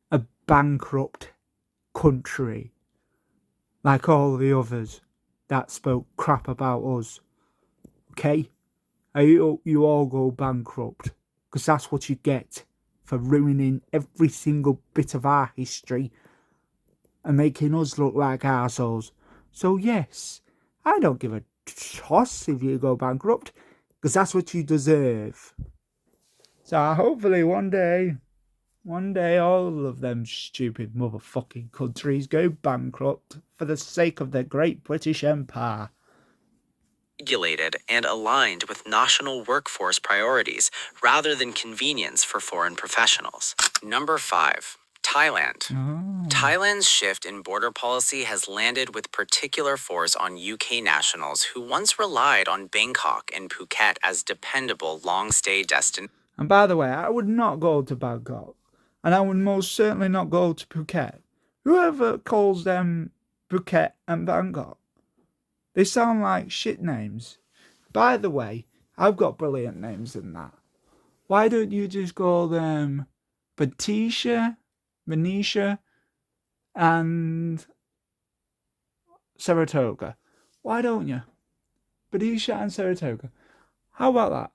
S1: A bankrupt country. Like all the others that spoke crap about us. Okay? You all go bankrupt. Because that's what you get for ruining every single bit of our history and making us look like arseholes. So yes, I don't give a toss if you go bankrupt, because that's what you deserve. So hopefully one day all of them stupid motherfucking countries go bankrupt for the sake of the great British Empire.
S2: Regulated and aligned with national workforce priorities rather than convenience for foreign professionals. Number 5. Thailand.
S1: Oh.
S2: Thailand's shift in border policy has landed with particular force on UK nationals who once relied on Bangkok and Phuket as dependable long-stay destinations.
S1: And by the way, I would not go to Bangkok. And I would most certainly not go to Phuket. Whoever calls them Phuket and Bangkok, they sound like shit names. By the way, I've got brilliant names than that. Why don't you just call them Batisha, Manisha, and Saratoga? Why don't you? Batisha and Saratoga. How about that?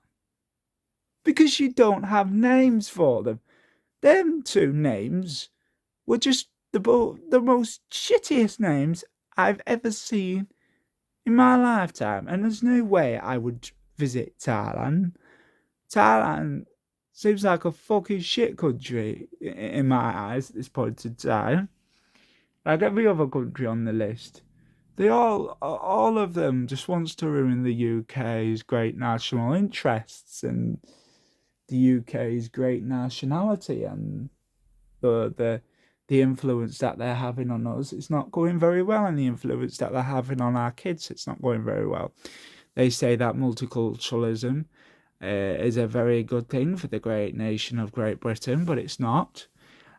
S1: Because you don't have names for them. Them two names were just the most shittiest names I've ever seen in my lifetime. And there's no way I would visit Thailand. Thailand seems like a fucking shit country in my eyes at this point in time. Like every other country on the list. They all of them just wants to ruin the UK's great national interests and the UK's great nationality and the influence that they're having on us. It's not going very well, and the influence that they're having on our kids, it's not going very well. They say that multiculturalism is a very good thing for the great nation of Great Britain, but it's not.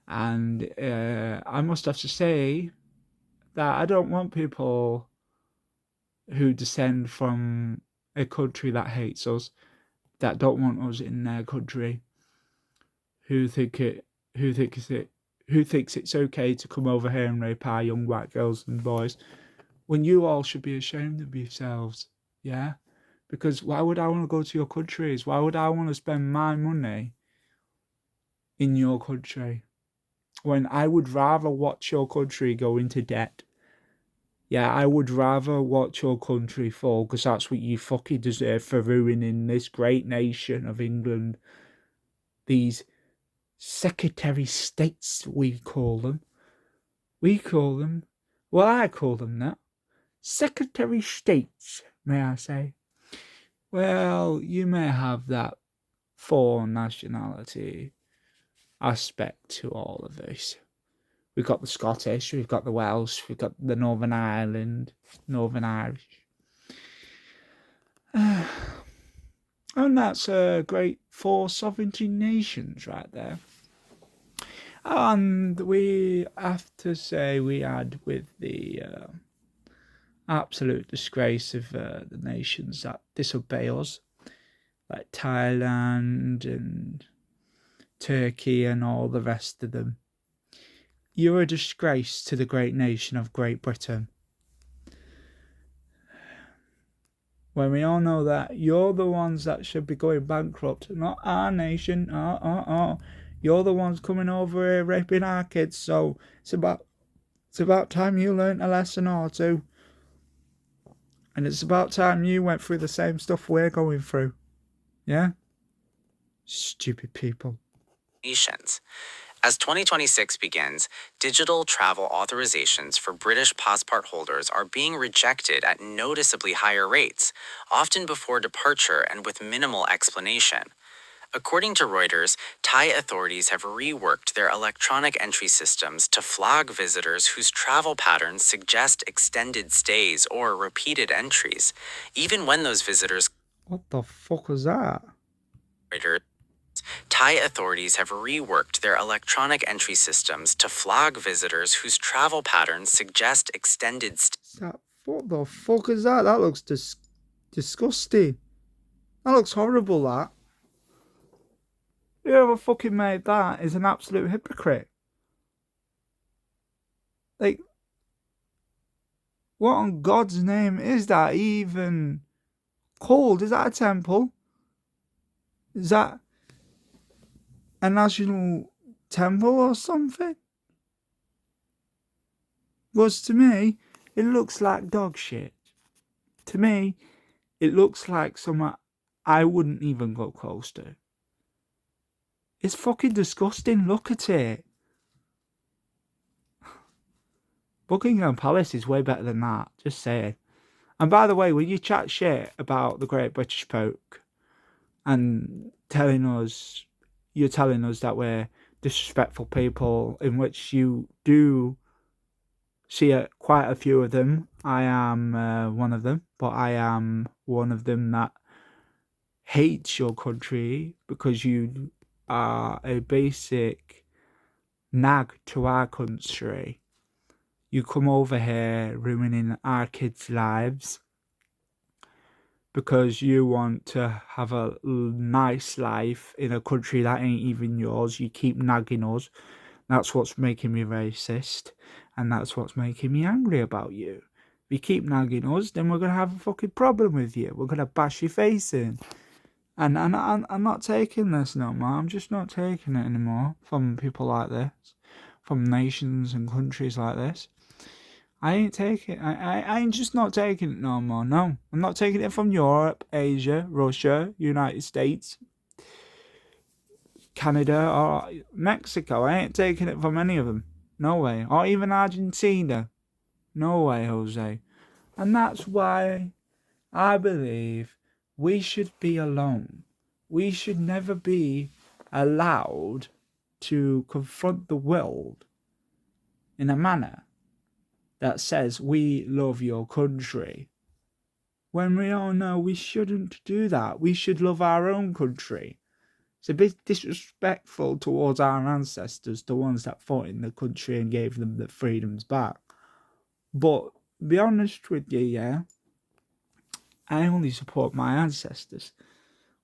S1: And I must have to say that I don't want people who descend from a country that hates us, that don't want us in their country, who thinks it's okay to come over here and rape our young white girls and boys, when you all should be ashamed of yourselves, yeah? Because why would I want to go to your countries? Why would I want to spend my money in your country when I would rather watch your country go into debt? Yeah, I would rather watch your country fall, because that's what you fucking deserve for ruining this great nation of England. These secretary states, we call them. I call them that. Secretary states, may I say. Well, you may have that foreign nationality aspect to all of this. We've got the Scottish, we've got the Welsh, we've got the Northern Ireland, Northern Irish. And that's a great four sovereignty nations right there. And we have to say we had with the absolute disgrace of the nations that disobey us, like Thailand and Turkey and all the rest of them. You're a disgrace to the great nation of Great Britain. When we all know that you're the ones that should be going bankrupt, not our nation. You're the ones coming over here raping our kids, so it's about time you learnt a lesson or two. And it's about time you went through the same stuff we're going through. Yeah? Stupid people.
S2: Nations. As 2026 begins, digital travel authorizations for British passport holders are being rejected at noticeably higher rates, often before departure and with minimal explanation. According to Reuters, Thai authorities have reworked their electronic entry systems to flag visitors whose travel patterns suggest extended stays or repeated entries, even when those visitors.
S1: What the fuck was that?
S2: Reuters. Thai authorities have reworked their electronic entry systems to flag visitors whose travel patterns suggest extended stays.
S1: What the fuck is that? That looks disgusting. That looks horrible, that. Whoever fucking made that is an absolute hypocrite. Like, what on God's name is that even called? Is that a temple? Is that a national temple or something? Because to me, it looks like dog shit. To me, it looks like something I wouldn't even go close to. It's fucking disgusting. Look at it. Buckingham Palace is way better than that. Just saying. And by the way, when you chat shit about the Great British Poke and you're telling us that we're disrespectful people, in which you do see quite a few of them. I am one of them, but I am one of them that hates your country because you are a basic nag to our country. You come over here ruining our kids' lives because you want to have a nice life in a country that ain't even yours. You keep nagging us. That's what's making me racist, and that's what's making me angry about you. If you keep nagging us, then we're going to have a fucking problem with you. We're going to bash your face in. And I'm not taking this no more. I'm just not taking it anymore from people like this, from nations and countries like this. I ain't taking. I ain't just not taking it no more. No, I'm not taking it from Europe, Asia, Russia, United States, Canada, or Mexico. I ain't taking it from any of them. No way. Or even Argentina. No way, Jose. And that's why I believe we should be alone. We should never be allowed to confront the world in a manner that says we love your country, when we all know we shouldn't do that. We should love our own country. It's a bit disrespectful towards our ancestors, the ones that fought in the country and gave them the freedoms back. But be honest with you, yeah, I only support my ancestors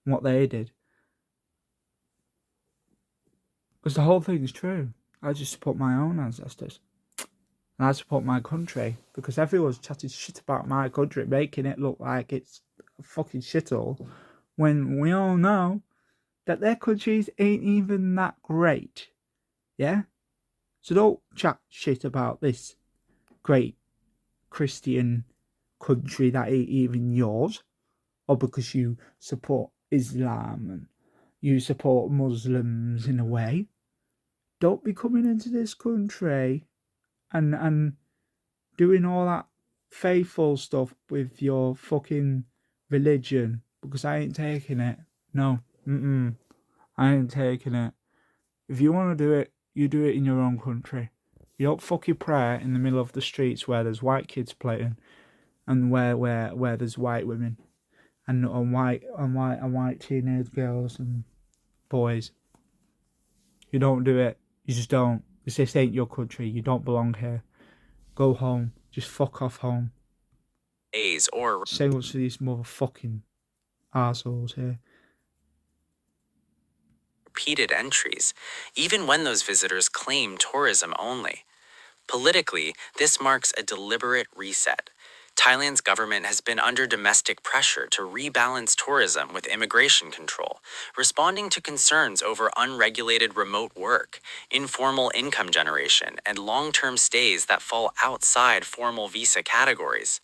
S1: and what they did. Because the whole thing is true. I just support my own ancestors. And I support my country, because everyone's chatting shit about my country, making it look like it's a fucking shithole, when we all know that their countries ain't even that great. Yeah? So don't chat shit about this great Christian country that ain't even yours, or because you support Islam and you support Muslims in a way. Don't be coming into this country and doing all that faithful stuff with your fucking religion, because I ain't taking it. No, I ain't taking it. If you want to do it, you do it in your own country. You don't fucking pray in the middle of the streets where there's white kids playing, and where there's white women, and white teenage girls and boys. You don't do it. You just don't. This ain't your country. You don't belong here. Go home. Just fuck off home.
S2: Or
S1: Say what's for these motherfucking assholes here.
S2: repeated entries, even when those visitors claim tourism only. Politically, this marks a deliberate reset. Thailand's government has been under domestic pressure to rebalance tourism with immigration control, responding to concerns over unregulated remote work, informal income generation, and long-term stays that fall outside formal visa categories.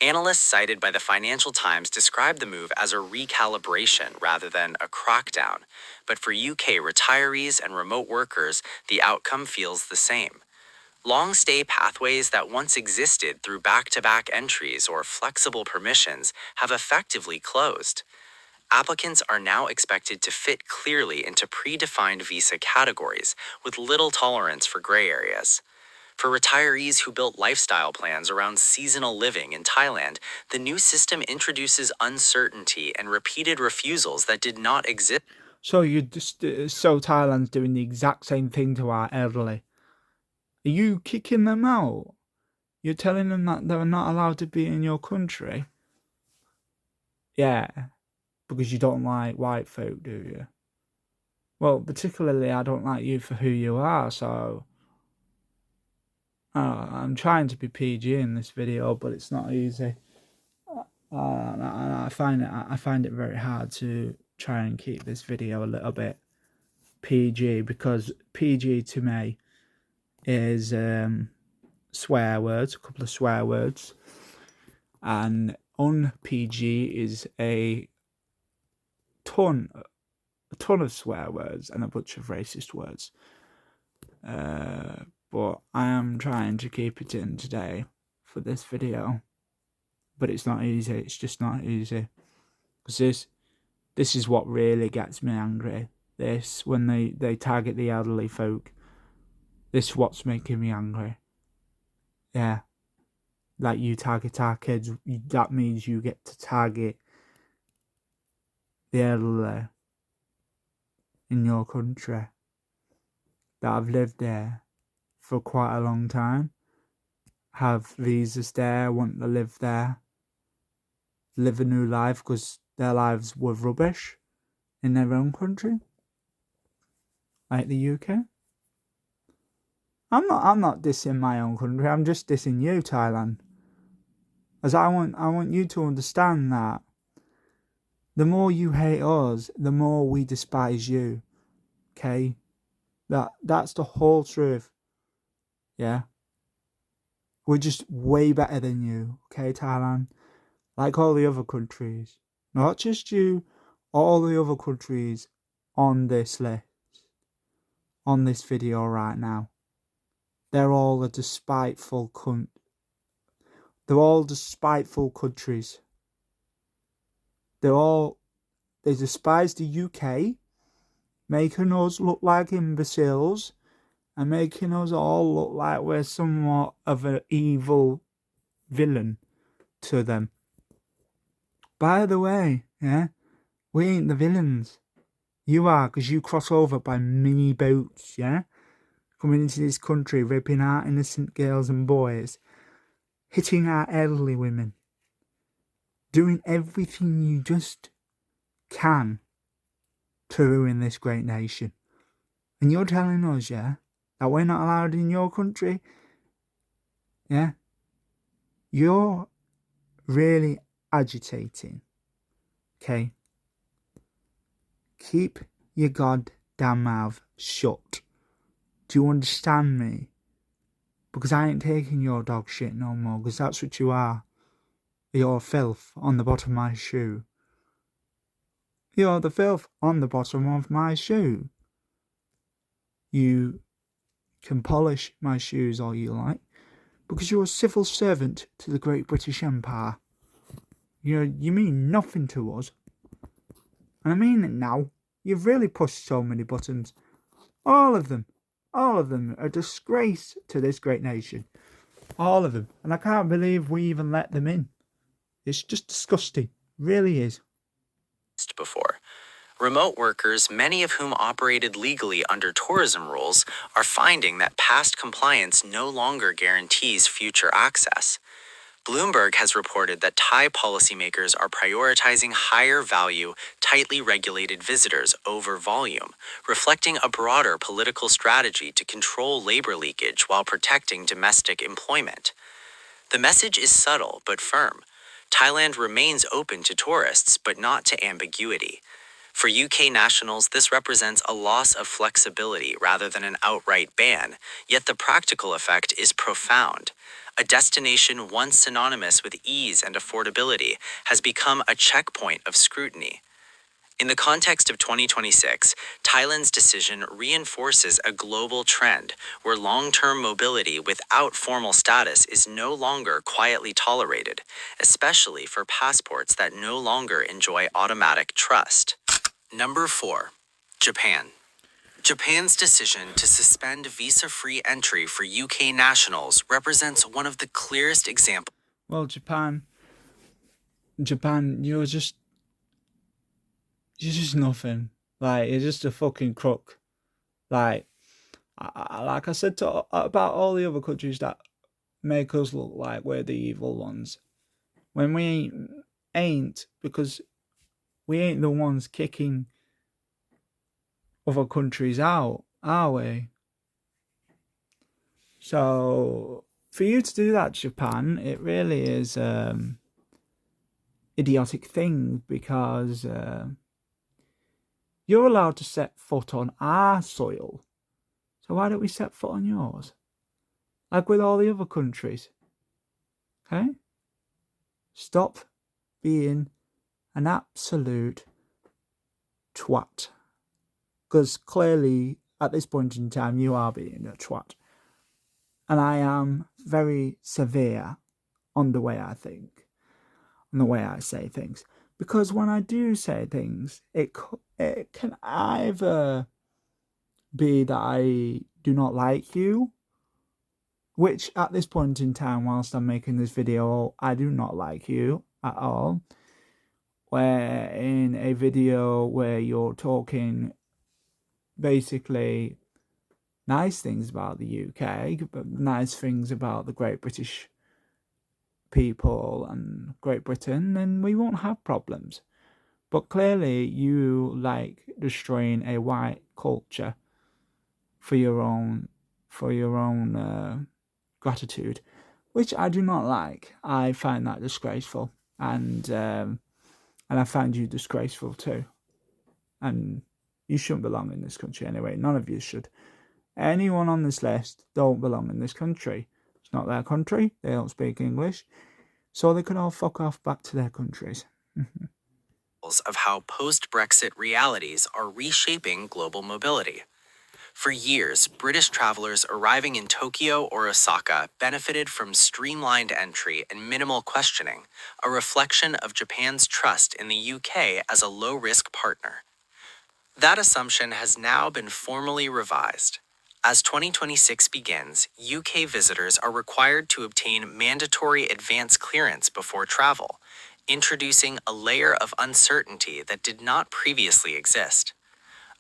S2: Analysts cited by the Financial Times describe the move as a recalibration rather than a crackdown, but for UK retirees and remote workers, the outcome feels the same. Long stay pathways that once existed through back-to-back entries or flexible permissions have effectively closed. Applicants are now expected to fit clearly into predefined visa categories with little tolerance for gray areas. For retirees who built lifestyle plans around seasonal living in Thailand, the new system introduces uncertainty and repeated refusals that did not exist.
S1: So Thailand's doing the exact same thing to our elderly. Are you kicking them out? You're telling them that they're not allowed to be in your country? Yeah, because you don't like white folk, do you? Well, particularly I don't like you for who you are, so I'm trying to be PG in this video, but it's not easy. I find it very hard to try and keep this video a little bit PG, because PG to me is swear words, a couple of swear words, and un-PG is a ton of swear words and a bunch of racist words. But I am trying to keep it in today for this video, but it's not easy. It's just not easy, because this is what really gets me angry. this when they target the elderly folk. This is what's making me angry. Yeah. Like, you target our kids, that means you get to target the elderly in your country that have lived there for quite a long time, have visas there, want to live there, live a new life because their lives were rubbish in their own country, like the UK. I'm not dissing my own country. I'm just dissing you, Thailand. As I want you to understand that the more you hate us, the more we despise you. Okay, that's the whole truth. Yeah, we're just way better than you. Okay, Thailand, like all the other countries, not just you, all the other countries on this list, on this video right now. They're all a despiteful They're all despiteful countries. They despise the UK, making us look like imbeciles and making us all look like we're somewhat of an evil villain to them. By the way, yeah, we ain't the villains. You are, because you cross over by mini boats, yeah? Coming into this country, raping our innocent girls and boys, hitting our elderly women, doing everything you just can to ruin this great nation. And you're telling us, yeah, that we're not allowed in your country? Yeah? You're really agitating. Okay? Keep your goddamn mouth shut. Do you understand me? Because I ain't taking your dog shit no more, because that's what you are. You're filth on the bottom of my shoe. You're the filth on the bottom of my shoe. You can polish my shoes all you like, because you're a civil servant to the Great British Empire. You mean nothing to us. And I mean it now. You've really pushed so many buttons. All of them are a disgrace to this great nation. All of them. And I can't believe we even let them in. It's just disgusting. It really is.
S2: Before. Remote workers, many of whom operated legally under tourism rules, are finding that past compliance no longer guarantees future access. Bloomberg has reported that Thai policymakers are prioritizing higher value, tightly regulated visitors over volume, reflecting a broader political strategy to control labor leakage while protecting domestic employment. The message is subtle but firm. Thailand remains open to tourists, but not to ambiguity. For UK nationals, this represents a loss of flexibility rather than an outright ban, yet the practical effect is profound. A destination once synonymous with ease and affordability has become a checkpoint of scrutiny. In the context of 2026, Thailand's decision reinforces a global trend where long-term mobility without formal status is no longer quietly tolerated, especially for passports that no longer enjoy automatic trust. Number 4. Japan. Japan's decision to suspend visa-free entry for UK nationals represents one of the clearest examples.
S1: Well, Japan, you're just nothing. Like, you're just a fucking crook. Like I said about all the other countries that make us look like we're the evil ones, when we ain't, because we ain't the ones kicking other countries out, are we? So for you to do that, Japan, it really is idiotic thing, because you're allowed to set foot on our soil. So why don't we set foot on yours? Like with all the other countries. Okay? Stop being an absolute twat. Because clearly, at this point in time, you are being a twat. And I am very severe on the way I think, on the way I say things. Because when I do say things, it can either be that I do not like you, which at this point in time, whilst I'm making this video, I do not like you at all. Where in a video where you're talking basically nice things about the UK, but nice things about the Great British people and Great Britain, then we won't have problems. But clearly you like destroying a white culture for your own gratitude, which I do not like. I find that disgraceful, and I find you disgraceful too. And you shouldn't belong in this country anyway. None of you should. Anyone on this list don't belong in this country. It's not their country. They don't speak English, so they can all fuck off back to their countries.
S2: Of how post-Brexit realities are reshaping global mobility. For years, British travelers arriving in Tokyo or Osaka benefited from streamlined entry and minimal questioning, a reflection of Japan's trust in the UK as a low-risk partner. That assumption has now been formally revised. As 2026 begins, UK visitors are required to obtain mandatory advance clearance before travel, introducing a layer of uncertainty that did not previously exist.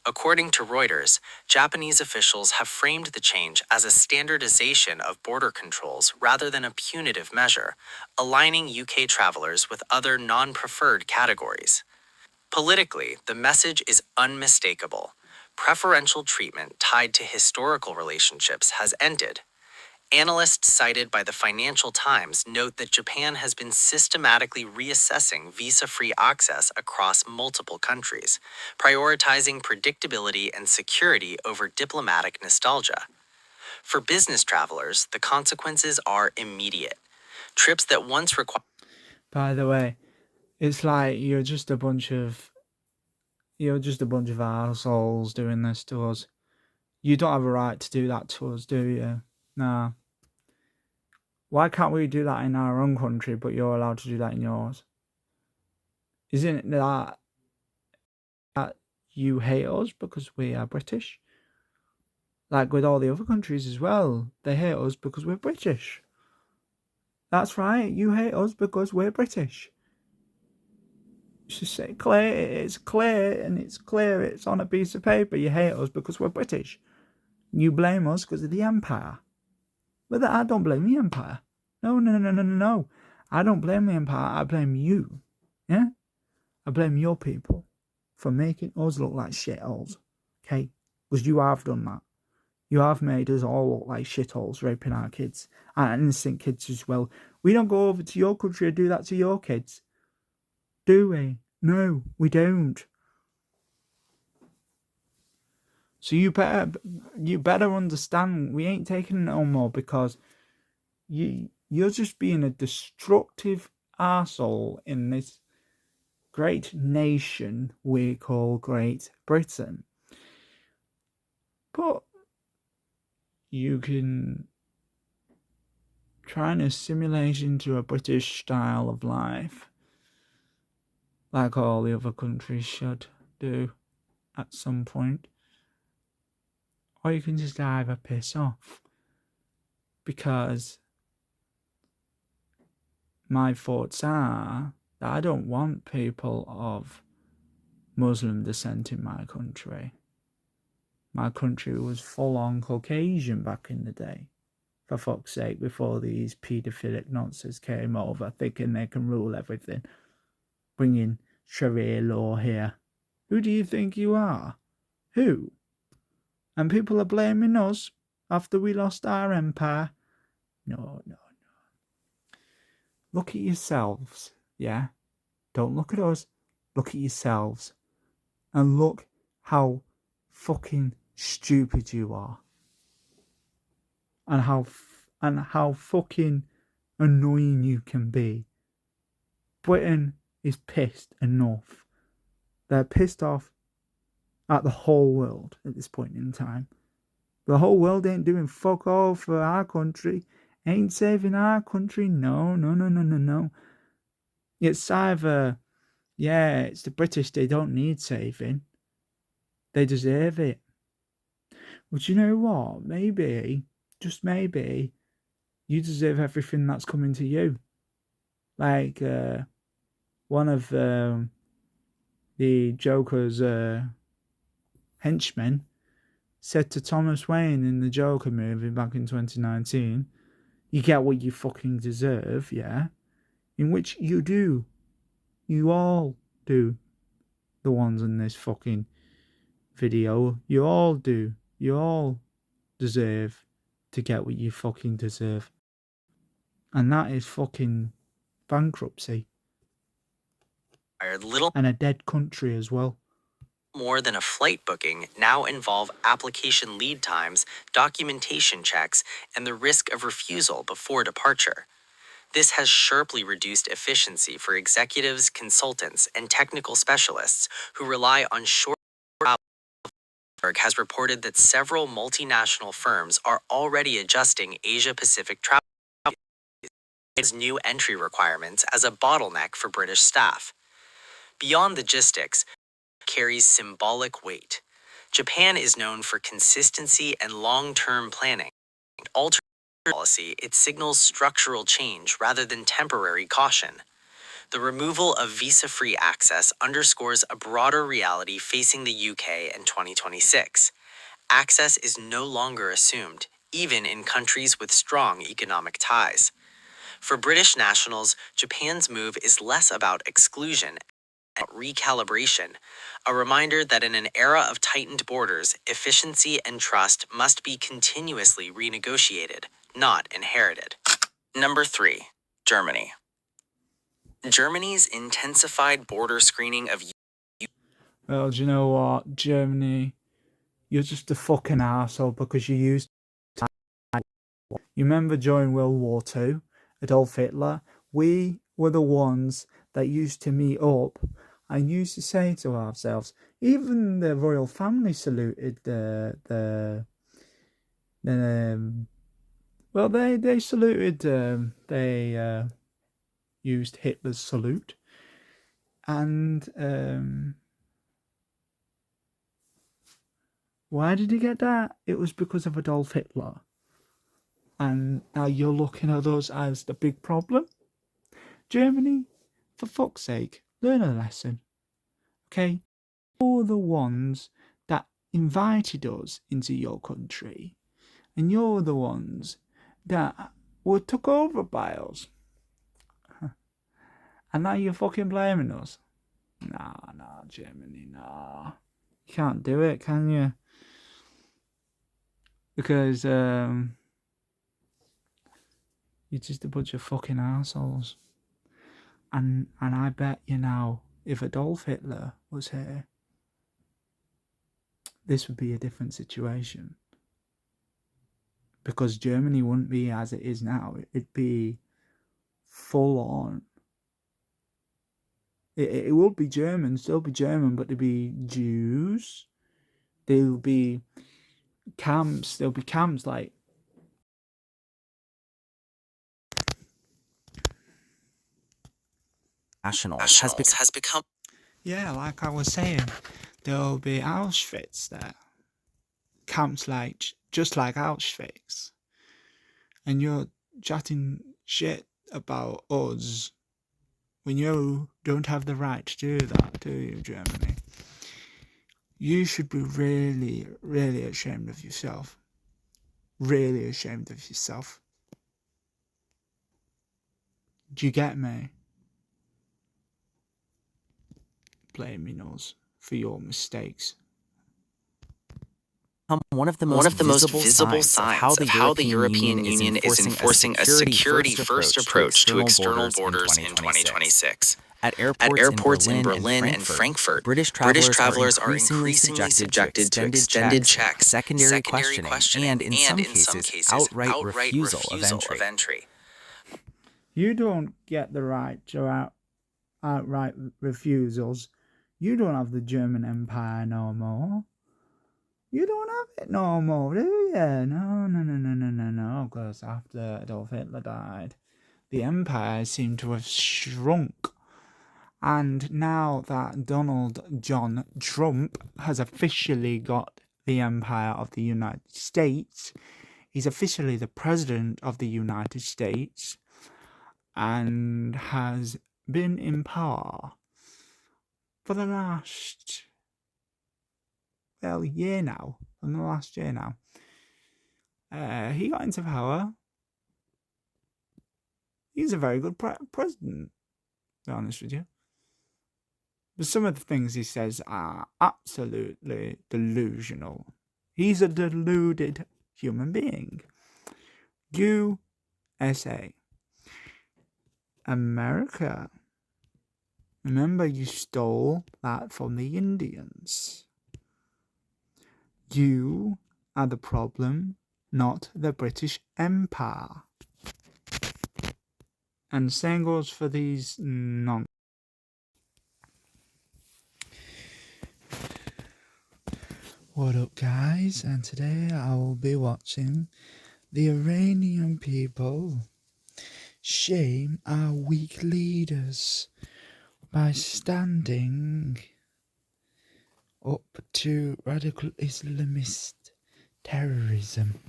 S2: According to Reuters, Japanese officials have framed the change as a standardization of border controls rather than a punitive measure, aligning UK travelers with other non-preferred categories. Politically, the message is unmistakable. Preferential treatment tied to historical relationships has ended. Analysts cited by the Financial Times note that Japan has been systematically reassessing visa-free access across multiple countries, prioritizing predictability and security over diplomatic nostalgia. For business travelers, the consequences are immediate. Trips that once required...
S1: By the way, it's like you're just a bunch of assholes doing this to us. You don't have a right to do that to us, do you? Nah. Why can't we do that in our own country, but you're allowed to do that in yours? Isn't it that you hate us because we are British? Like with all the other countries as well, they hate us because we're British. That's right, you hate us because we're British. It's just say clear, it's clear, and it's clear, it's on a piece of paper. You hate us because we're British. You blame us because of the empire. But I don't blame the empire. No. I don't blame the empire. I blame you. Yeah? I blame your people for making us look like shitholes. Okay? Because you have done that. You have made us all look like shitholes, raping our kids. And innocent kids as well. We don't go over to your country and do that to your kids. Do we? No, we don't. So you better understand we ain't taking it no more, because you're just being a destructive arsehole in this great nation we call Great Britain. But you can try and assimilate into a British style of life, like all the other countries should do at some point. Or you can just either piss off. Because my thoughts are that I don't want people of Muslim descent in my country. My country was full-on Caucasian back in the day. For fuck's sake, before these paedophilic nonsense came over, thinking they can rule everything. Bringing Sharia law here. Who do you think you are? Who? And people are blaming us after we lost our empire. No. Look at yourselves, yeah? Don't look at us. Look at yourselves. And look how fucking stupid you are. And how fucking annoying you can be. Britain is pissed enough. They're pissed off at the whole world at this point in time. The whole world ain't doing fuck all for our country. Ain't saving our country. No. It's either Yeah, it's the British. They don't need saving. They deserve it. But you know what? Maybe, just maybe, you deserve everything that's coming to you. Like one of the Joker's henchmen said to Thomas Wayne in the Joker movie back in 2019, you get what you fucking deserve, yeah? In which you do. You all do. The ones in this fucking video. You all do. You all deserve to get what you fucking deserve. And that is fucking bankruptcy.
S2: Little
S1: And a dead country as well.
S2: more than a flight booking now involve application lead times, documentation checks, and the risk of refusal before departure. This has sharply reduced efficiency for executives, consultants, and technical specialists who rely on short travel. Bloomberg has reported that several multinational firms are already adjusting Asia-Pacific travel new entry requirements as a bottleneck for British staff. Beyond logistics, carries symbolic weight. Japan is known for consistency and long-term planning. Altering policy, it signals structural change rather than temporary caution. The removal of visa-free access underscores a broader reality facing the UK in 2026. Access is no longer assumed, even in countries with strong economic ties. For British nationals, Japan's move is less about exclusion and recalibration, a reminder that in an era of tightened borders, efficiency and trust must be continuously renegotiated, not inherited. Number 3. Germany. Germany's intensified border screening of
S1: Well, do you know what? Germany, you're just a fucking arsehole because you used. You remember during World War II, Adolf Hitler? We were the ones that used to meet up and used to say to ourselves, even the royal family saluted well, they saluted, they used Hitler's salute. And why did he get that? It was because of Adolf Hitler. And now you're looking at us as the big problem? Germany, for fuck's sake, learn a lesson. Okay? You're the ones that invited us into your country. And you're the ones that were took over by us. And now you're fucking blaming us. Nah, Germany, nah. You can't do it, can you? Because you're just a bunch of fucking assholes. And I bet you now, if Adolf Hitler was here, this would be a different situation. Because Germany wouldn't be as it is now. It'd be full on. It would be German, still be German, but there'd be Jews. There'll be camps. There'll be camps like
S2: nationals has become.
S1: Yeah, like I was saying, there'll be Auschwitz there. Camps like just like Auschwitz. And you're chatting shit about us when you don't have the right to do that, do you, Germany? You should be really, really ashamed of yourself. Really ashamed of yourself. Do you get me? Blaming us for your mistakes.
S2: One of the most visible signs of how the European Union is enforcing a security-first approach to external borders in 2026. At airports in Berlin and Frankfurt, British travelers are increasingly subjected to extended checks, secondary questioning, and in some cases, outright refusal of entry.
S1: You don't get the right to outright refusals. You don't have the German Empire no more. You don't have it no more, do you? No. Because after Adolf Hitler died, the empire seemed to have shrunk. And now that Donald John Trump has officially got the empire of the United States, he's officially the president of the United States and has been in power for the last, year now. From the last year now. He got into power. He's a very good president, to be honest with you. But some of the things he says are absolutely delusional. He's a deluded human being. USA. America. Remember, you stole that from the Indians. You are the problem, not the British Empire. And same goes for these What up, guys? And today I will be watching the Iranian people shame our weak leaders by standing up to radical Islamist terrorism.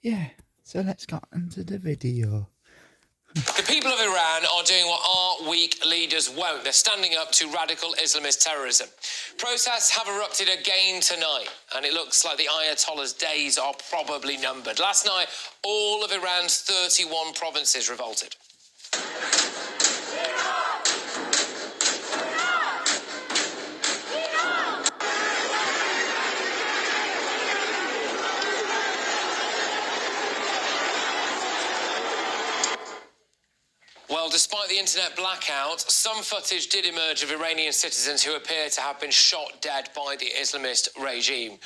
S1: Yeah, so let's get into the video.
S4: The people of Iran are doing what our weak leaders won't. They're standing up to radical Islamist terrorism. Protests have erupted again tonight, and it looks like the Ayatollah's days are probably numbered. Last night, all of Iran's 31 provinces revolted. Well, despite the internet blackout, some footage did emerge of Iranian citizens who appear to have been shot dead by the Islamist regime.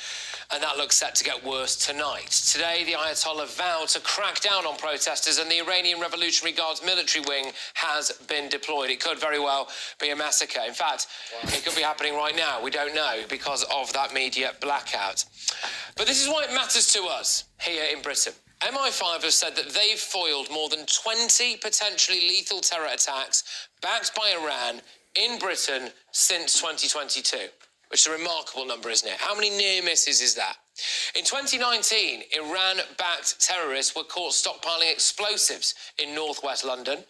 S4: And that looks set to get worse tonight. Today, the Ayatollah vowed to crack down on protesters, and the Iranian Revolutionary Guard's military wing has been deployed. It could very well be a massacre. In fact, it could be happening right now. We don't know because of that media blackout. But this is why it matters to us here in Britain. MI5 have said that they've foiled more than 20 potentially lethal terror attacks backed by Iran in Britain since 2022, which is a remarkable number, isn't it? How many near misses is that? In 2019, Iran-backed terrorists were caught stockpiling explosives in northwest London.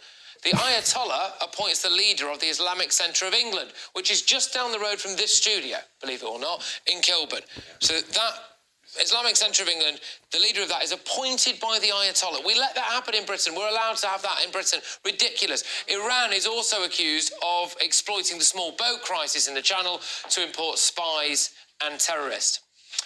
S4: The Ayatollah appoints the leader of the Islamic Centre of England, which is just down the road from this studio, believe it or not, in Kilburn. So that Islamic Centre of England, the leader of that is appointed by the Ayatollah. We let that happen in Britain. We're allowed to have that in Britain. Ridiculous. Iran is also accused of exploiting the small boat crisis in the Channel to import spies and terrorists.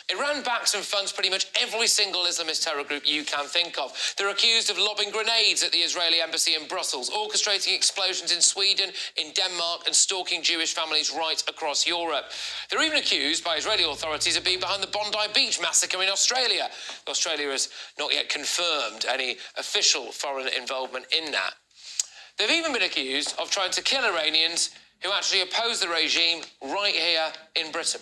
S4: Iran backs and funds pretty much every single Islamist terror group you can think of. They're accused of lobbing grenades at the Israeli embassy in Brussels, orchestrating explosions in Sweden, in Denmark, and stalking Jewish families right across Europe. They're even accused by Israeli authorities of being behind the Bondi Beach massacre in Australia. Australia has not yet confirmed any official foreign involvement in that. They've even been accused of trying to kill Iranians who actually oppose the regime right here in Britain.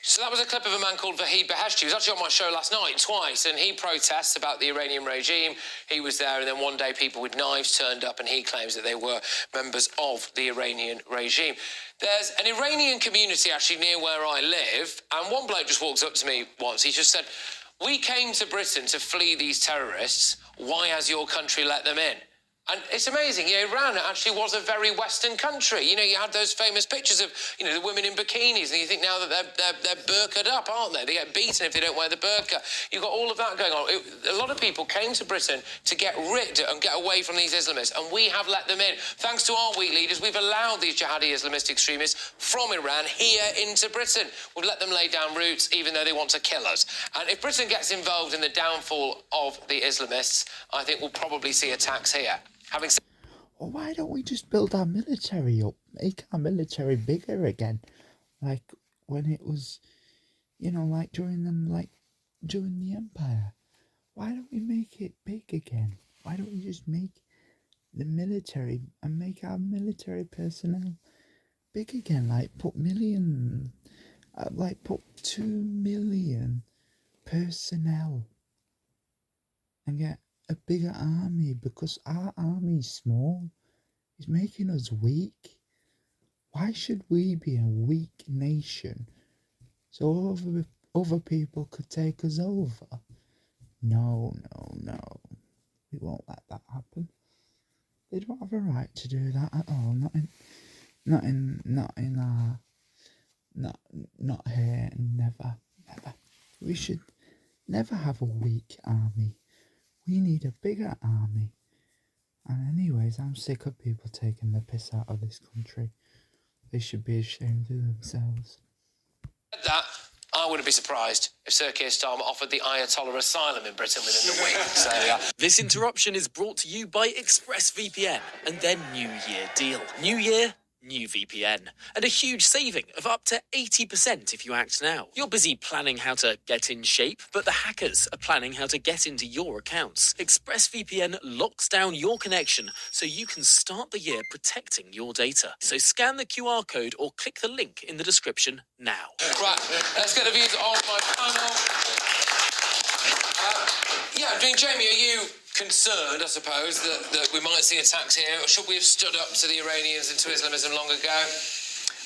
S4: So that was a clip of a man called Vahid Beheshti. He was actually on my show last night twice, and he protests about the Iranian regime. He was there, and then one day people with knives turned up, and he claims that they were members of the Iranian regime. There's an Iranian community actually near where I live, and one bloke just walked up to me once. He just said, "We came to Britain to flee these terrorists. Why has your country let them in?" And it's amazing, Iran actually was a very Western country. You had those famous pictures of, the women in bikinis, and you think now that they're burqa'd up, aren't they? They get beaten if they don't wear the burqa. You've got all of that going on. A lot of people came to Britain to get rid and get away from these Islamists, and we have let them in. Thanks to our weak leaders, we've allowed these jihadi Islamist extremists from Iran here into Britain. We've let them lay down roots, even though they want to kill us. And if Britain gets involved in the downfall of the Islamists, I think we'll probably see attacks here.
S1: Well, why don't we just build our military up? Make our military bigger again? Like when it was, like during the Empire. Why don't we make it big again? Why don't we just make the military and make our military personnel big again? Put 2 million personnel and get a bigger army, because our army is small. It's making us weak. Why should we be a weak nation so other people could take us over? No, no, no. We won't let that happen. They don't have a right to do that at all. Not here. Never. We should never have a weak army. We need a bigger army. And anyways, I'm sick of people taking the piss out of this country. They should be ashamed of themselves.
S4: That, I wouldn't be surprised if Sir Keir Starmer offered the Ayatollah asylum in Britain within a week. So,
S5: This interruption is brought to you by ExpressVPN and their New Year deal. New Year, new VPN. And a huge saving of up to 80% if you act now. You're busy planning how to get in shape, but the hackers are planning how to get into your accounts. ExpressVPN locks down your connection so you can start the year protecting your data. So scan the QR code or click the link in the description now.
S4: right, let's get the views of my panel. Jamie, are you concerned, I suppose, that we might see attacks here, or should we have stood up to the Iranians and to Islamism long ago?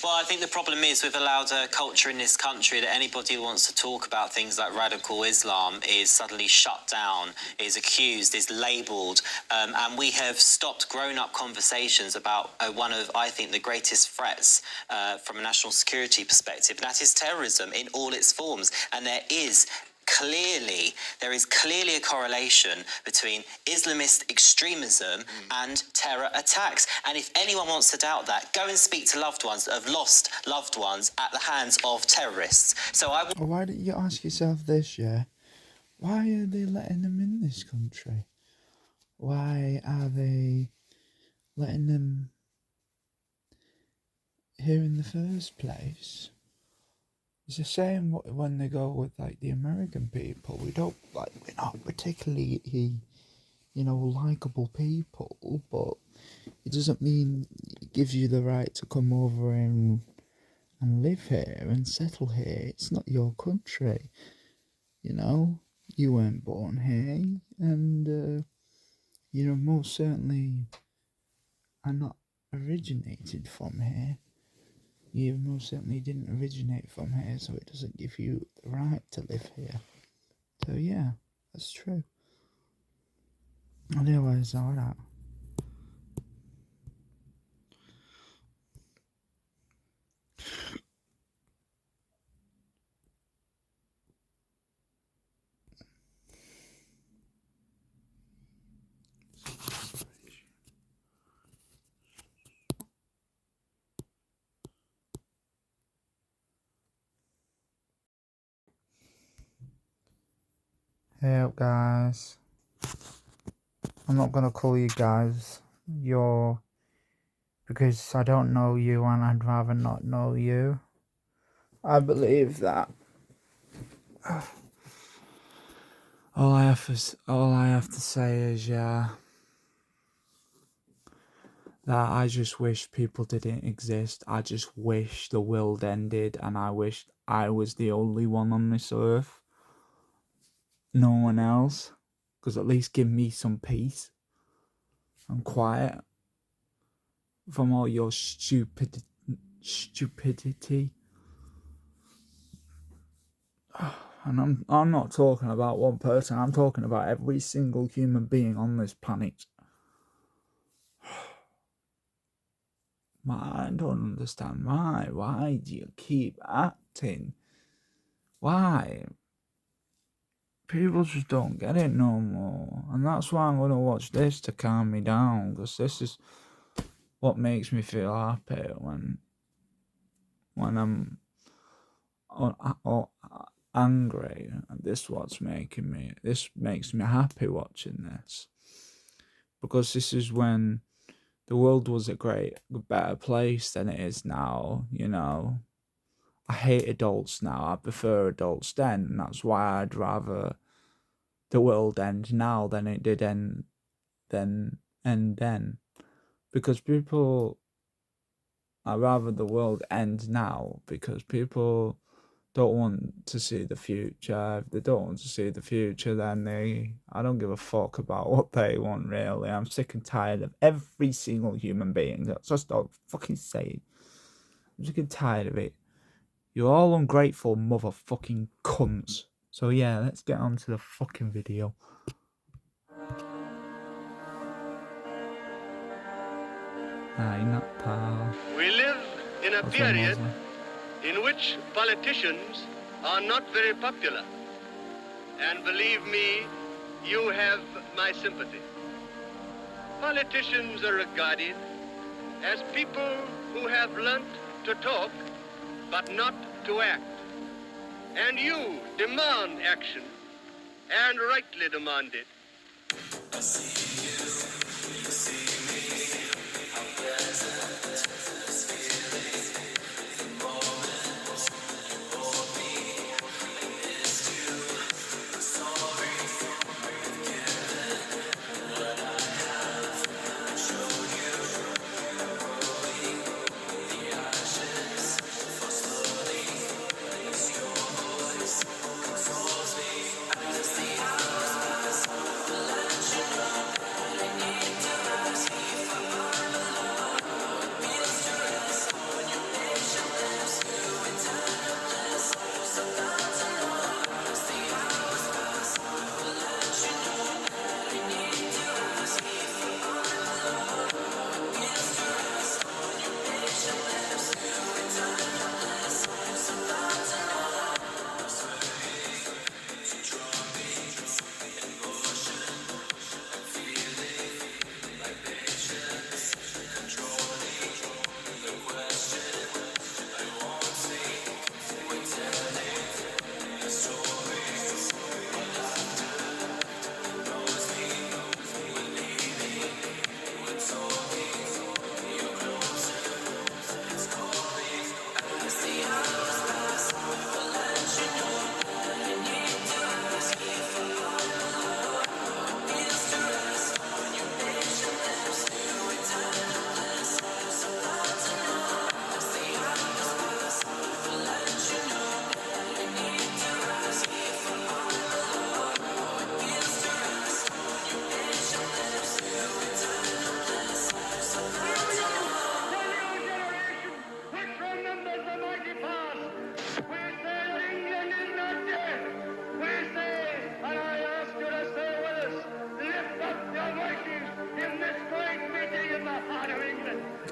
S6: Well, I think the problem is we've allowed a culture in this country that anybody who wants to talk about things like radical Islam is suddenly shut down, is accused, is labelled, and we have stopped grown-up conversations about one of, I think, the greatest threats from a national security perspective, and that is terrorism in all its forms. And there is clearly a correlation between Islamist extremism and terror attacks. And if anyone wants to doubt that, go and speak to loved ones that have lost loved ones at the hands of terrorists. So
S1: Why don't you ask yourself this, yeah? Why are they letting them in this country? Why are they letting them here in the first place? It's the same when they go with like the American people. We're not particularly, likable people, but it doesn't mean it gives you the right to come over and live here and settle here. It's not your country, You weren't born here, and most certainly are not originated from here. You most certainly didn't originate from here, so it doesn't give you the right to live here. So yeah, that's true. Otherwise, alright. Hey up, guys. I'm not gonna call you guys because I don't know you and I'd rather not know you. I believe that all I have to say is that I just wish people didn't exist. I just wish the world ended, and I wish I was the only one on this earth. No one else, because at least give me some peace and quiet from all your stupidity. And I'm not talking about one person. I'm talking about every single human being on this planet. I don't understand why. Why do you keep acting? Why? People just don't get it no more. And that's why I'm going to watch this to calm me down. Because this is what makes me feel happy when I'm angry. And this makes me happy watching this. Because this is when the world was a better place than it is now, I hate adults now. I prefer adults then, and that's why I'd rather the world end now than it did end then. Because I'd rather the world end now because people don't want to see the future. If they don't want to see the future, then I don't give a fuck about what they want, really. I'm sick and tired of every single human being. That's just all fucking saying. I'm sick and tired of it. You're all ungrateful motherfucking cunts. So yeah, let's get on to the fucking video. Aye, not pal.
S7: We live in a
S1: What's
S7: period
S1: wrong,
S7: in which politicians are not very popular. And believe me, you have my sympathy. Politicians are regarded as people who have learnt to talk, but not to act. And you demand action, and rightly demand it.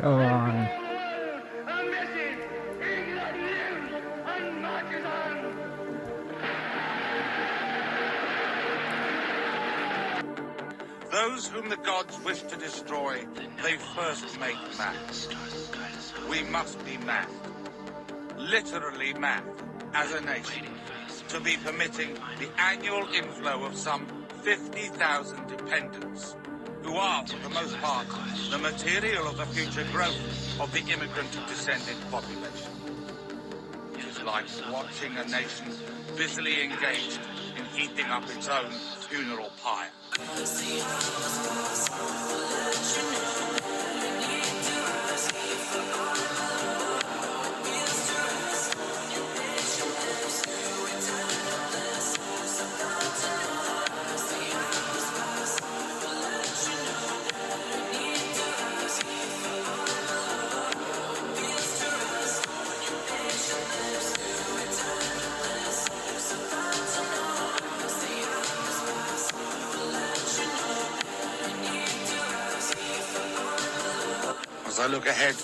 S1: Go on.
S3: Those whom the gods wish to destroy, they first make mad. We must be mad. Literally mad, as a nation, to be permitting the annual inflow of some 50,000 dependents, who are, for the most part, the material of the future growth of the immigrant-descended population. It is like watching a nation busily engaged in heaping up its own funeral pyre. As I look ahead,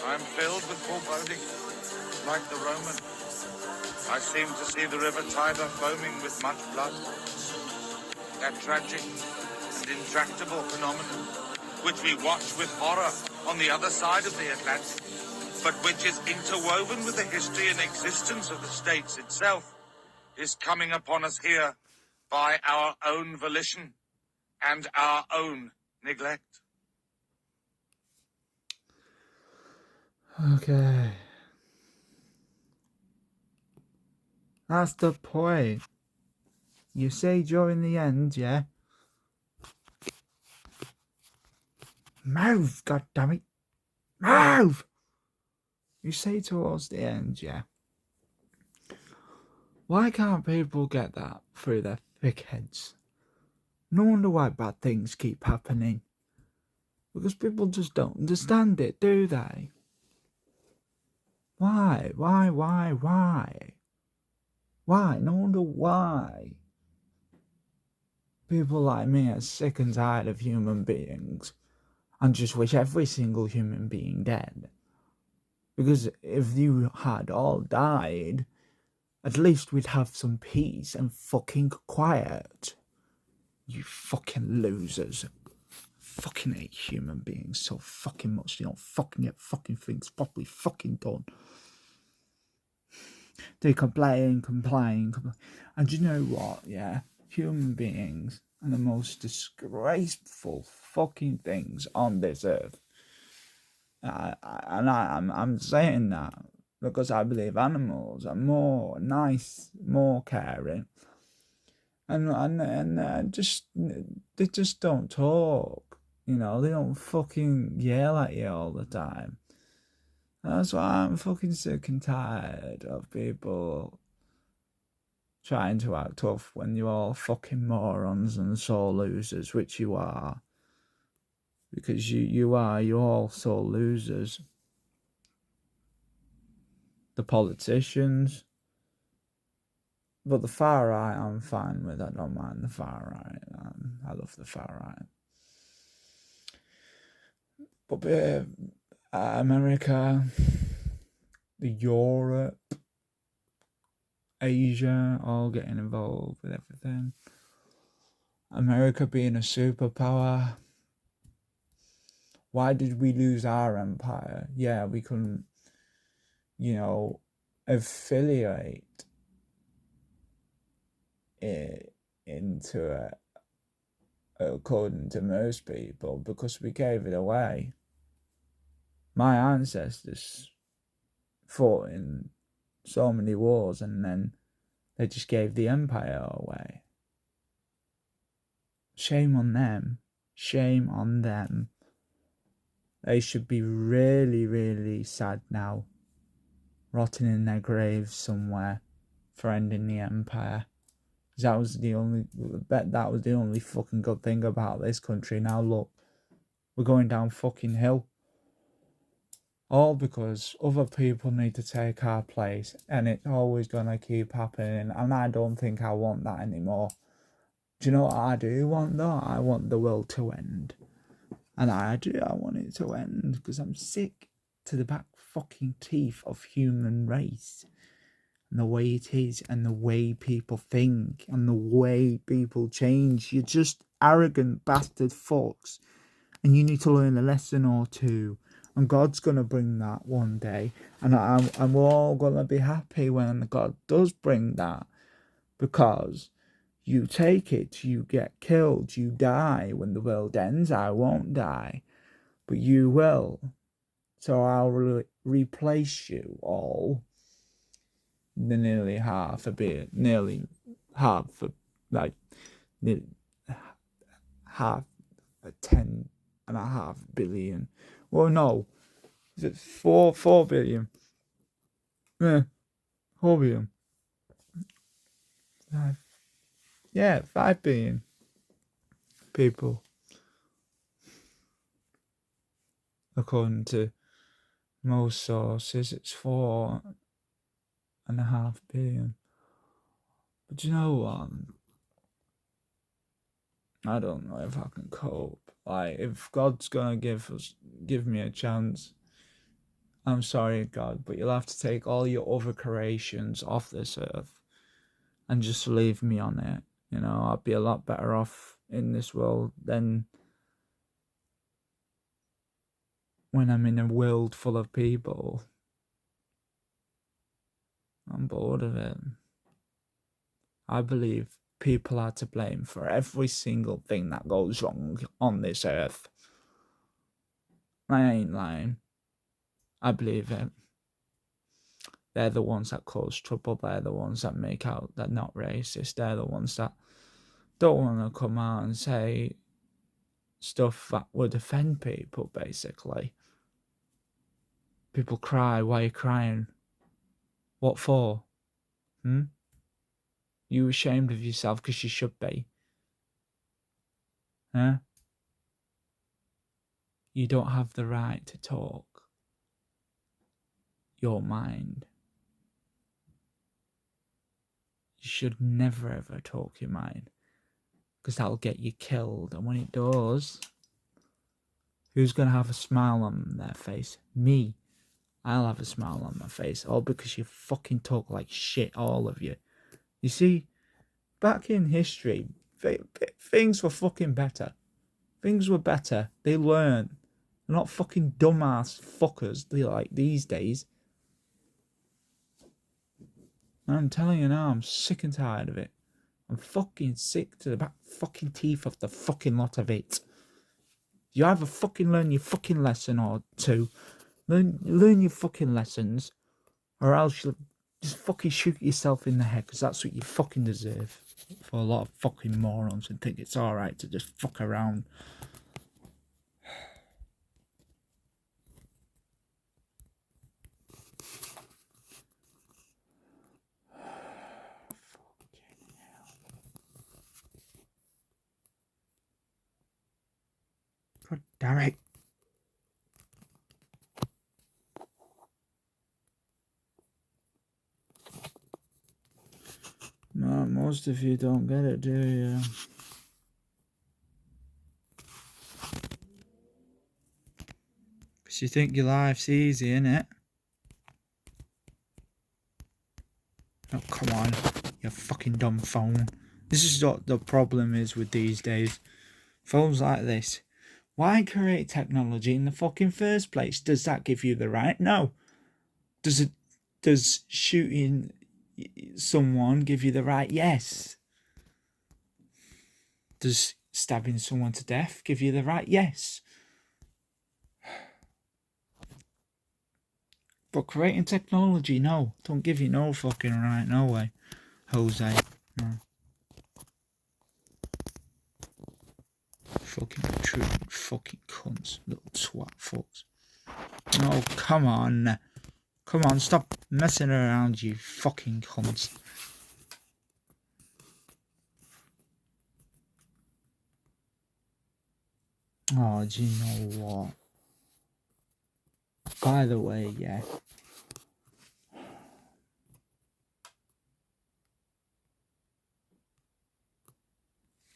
S3: I am filled with foreboding, like the Roman. I seem to see the river Tiber foaming with much blood. That tragic and intractable phenomenon, which we watch with horror on the other side of the Atlantic, but which is interwoven with the history and existence of the States itself, is coming upon us here by our own volition and our own neglect.
S1: Okay. That's the point. You say during the end, yeah? Move, goddammit. Move! You say towards the end, yeah? Why can't people get that through their thick heads? No wonder why bad things keep happening. Because people just don't understand it, do they? Why? Why? No wonder why. People like me are sick and tired of human beings and just wish every single human being dead. Because if you had all died, at least we'd have some peace and fucking quiet. You fucking losers. Fucking hate human beings so fucking much. They don't fucking get fucking things properly fucking done. They complain. And you know what, yeah? Human beings are the most disgraceful fucking things on this earth. I'm saying that because I believe animals are more nice, more caring. And they just don't talk. You know, they don't fucking yell at you all the time. That's why I'm fucking sick and tired of people trying to act tough when you're all fucking morons and sore losers, which you are. Because you're all sore losers. The politicians. But the far right, I'm fine with. I don't mind the far right. I love the far right. But America, Europe, Asia, all getting involved with everything. America being a superpower. Why did we lose our empire? Yeah, we couldn't, affiliate it into it according to most people because we gave it away. My ancestors fought in so many wars and then they just gave the empire away. Shame on them. Shame on them. They should be really, really sad now, rotting in their graves somewhere for ending the empire. That was the only fucking good thing about this country. Now look, we're going down fucking hill. All because other people need to take our place, and it's always gonna keep happening, and I don't think I want that anymore. Do you know what I do want though? I want the world to end. And I want it to end, because I'm sick to the back fucking teeth of human race. And the way it is, and the way people think, and the way people change. You're just arrogant bastard fucks. And you need to learn a lesson or two. And God's going to bring that one day. And we're all going to be happy when God does bring that. Because you take it, you get killed, you die. When the world ends, I won't die. But you will. So I'll replace you all. Nearly half 10.5 billion. Well, no, is it 4 billion? Yeah, 4 billion. 5 billion people, according to most sources. It's 4.5 billion. But you know what? I don't know if I can cope. Like, if God's gonna give me a chance, I'm sorry, God, but you'll have to take all your other creations off this earth and just leave me on it. I'd be a lot better off in this world than when I'm in a world full of people. I'm bored of it. I believe people are to blame for every single thing that goes wrong on this earth. I ain't lying. I believe it. They're the ones that cause trouble. They're the ones that make out they're not racist. They're the ones that don't want to come out and say stuff that would offend people, basically. People cry. Why are you crying? What for? You ashamed of yourself because you should be. Huh? You don't have the right to talk your mind. You should never ever talk your mind, because that'll get you killed. And when it does, who's going to have a smile on their face? Me. I'll have a smile on my face, all because you fucking talk like shit, all of you. You see, back in history, things were fucking better. Things were better. They learned. They're not fucking dumbass fuckers they like these days. And I'm telling you now, I'm sick and tired of it. I'm fucking sick to the back fucking teeth of the fucking lot of it. You either fucking learn your fucking lesson or two. Learn your fucking lessons, or else you'll just fucking shoot yourself in the head, because that's what you fucking deserve. For a lot of fucking morons and think it's alright to just fuck around. God damn it. No, most of you don't get it, do you? Because you think your life's easy, innit? Oh, come on, you fucking dumb phone. This is what the problem is with these days. Phones like this. Why create technology in the fucking first place? Does that give you the right? No. Does shooting someone give you the right? Yes. Does stabbing someone to death give you the right? Yes. But creating technology, no. Don't give you no fucking right. No way. Jose. No. Fucking true fucking cunts. Little twat fucks. Oh, come on. Come on, stop messing around, you fucking cunts. Oh, do you know what? By the way, yeah.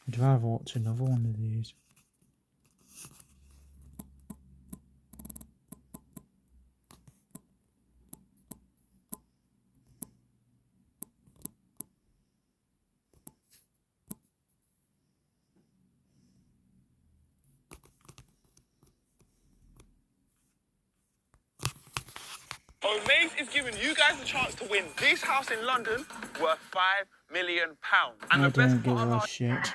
S1: I'd rather watch another one of these.
S8: Omaze is giving you guys a chance to win this house in London worth £5 million. And
S1: I
S8: the best
S1: don't give
S8: part
S1: a
S8: about
S1: shit.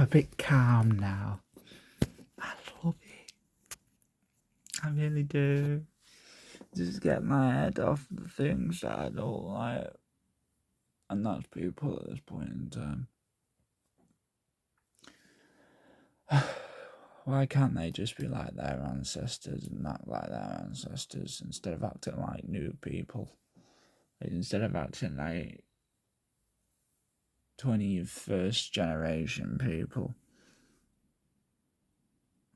S1: a bit calm now. I love it. I really do. Just get my head off the things that I don't like. And that's people at this point in time. Why can't they just be like their ancestors and act like their ancestors instead of acting like new people? Instead of acting like 21st generation people.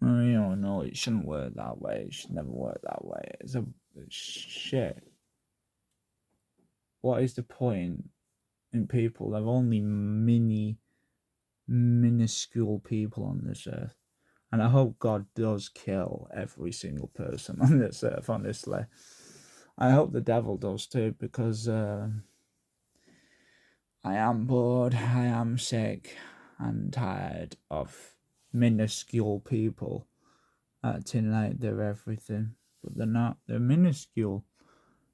S1: Well, you know, no, it shouldn't work that way. It should never work that way. It's shit. What is the point in people? They're only minuscule people on this earth. And I hope God does kill every single person on this earth, honestly. I hope the devil does too, because I am bored, I am sick and tired of minuscule people acting like they're everything. But they're not. They're minuscule.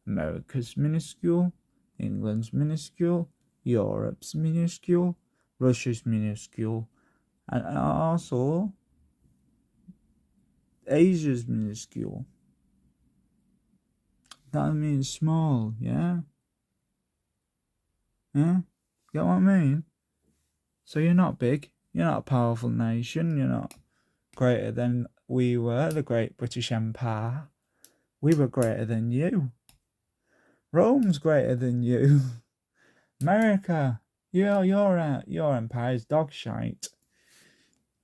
S1: America's minuscule. England's minuscule. Europe's minuscule. Russia's minuscule. And also, Asia's minuscule. That means small, yeah? Yeah? Get what I mean? So you're not big. You're not a powerful nation. You're not greater than we were, the Great British Empire. We were greater than you. Rome's greater than you. America, your empire's dog shite.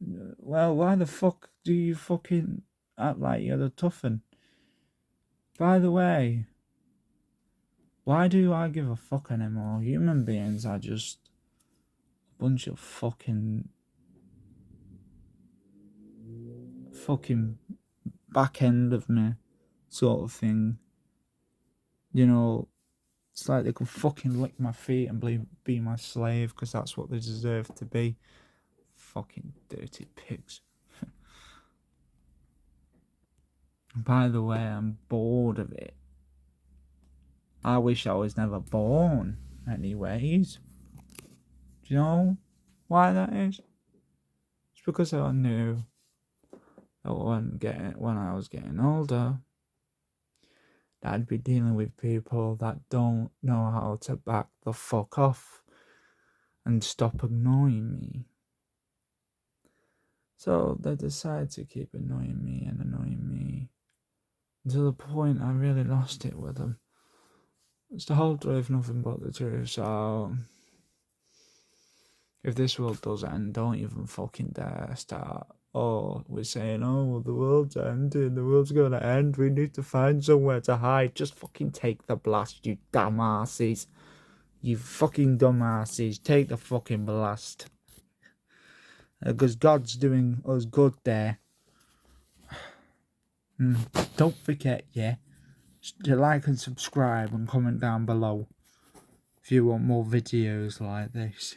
S1: Well, why the fuck do you fucking act like you're the tough one? By the way, why do I give a fuck anymore? Human beings are just a bunch of fucking back end of me sort of thing. You know, it's like they can fucking lick my feet and be my slave because that's what they deserve to be. Fucking dirty pigs. By the way, I'm bored of it. I wish I was never born, anyways. Do you know why that is? It's because I knew that when I was getting older, that I'd be dealing with people that don't know how to back the fuck off and stop annoying me. So they decided to keep annoying me until the point I really lost it with them. It's the whole truth, nothing but the truth. So if this world does end, don't even fucking dare start. Oh, we're saying, oh, the world's ending, the world's gonna end, we need to find somewhere to hide. Just fucking take the blast, you dumbasses. You fucking dumbasses, take the fucking blast. Because God's doing us good there. Don't forget, to like and subscribe and comment down below if you want more videos like this.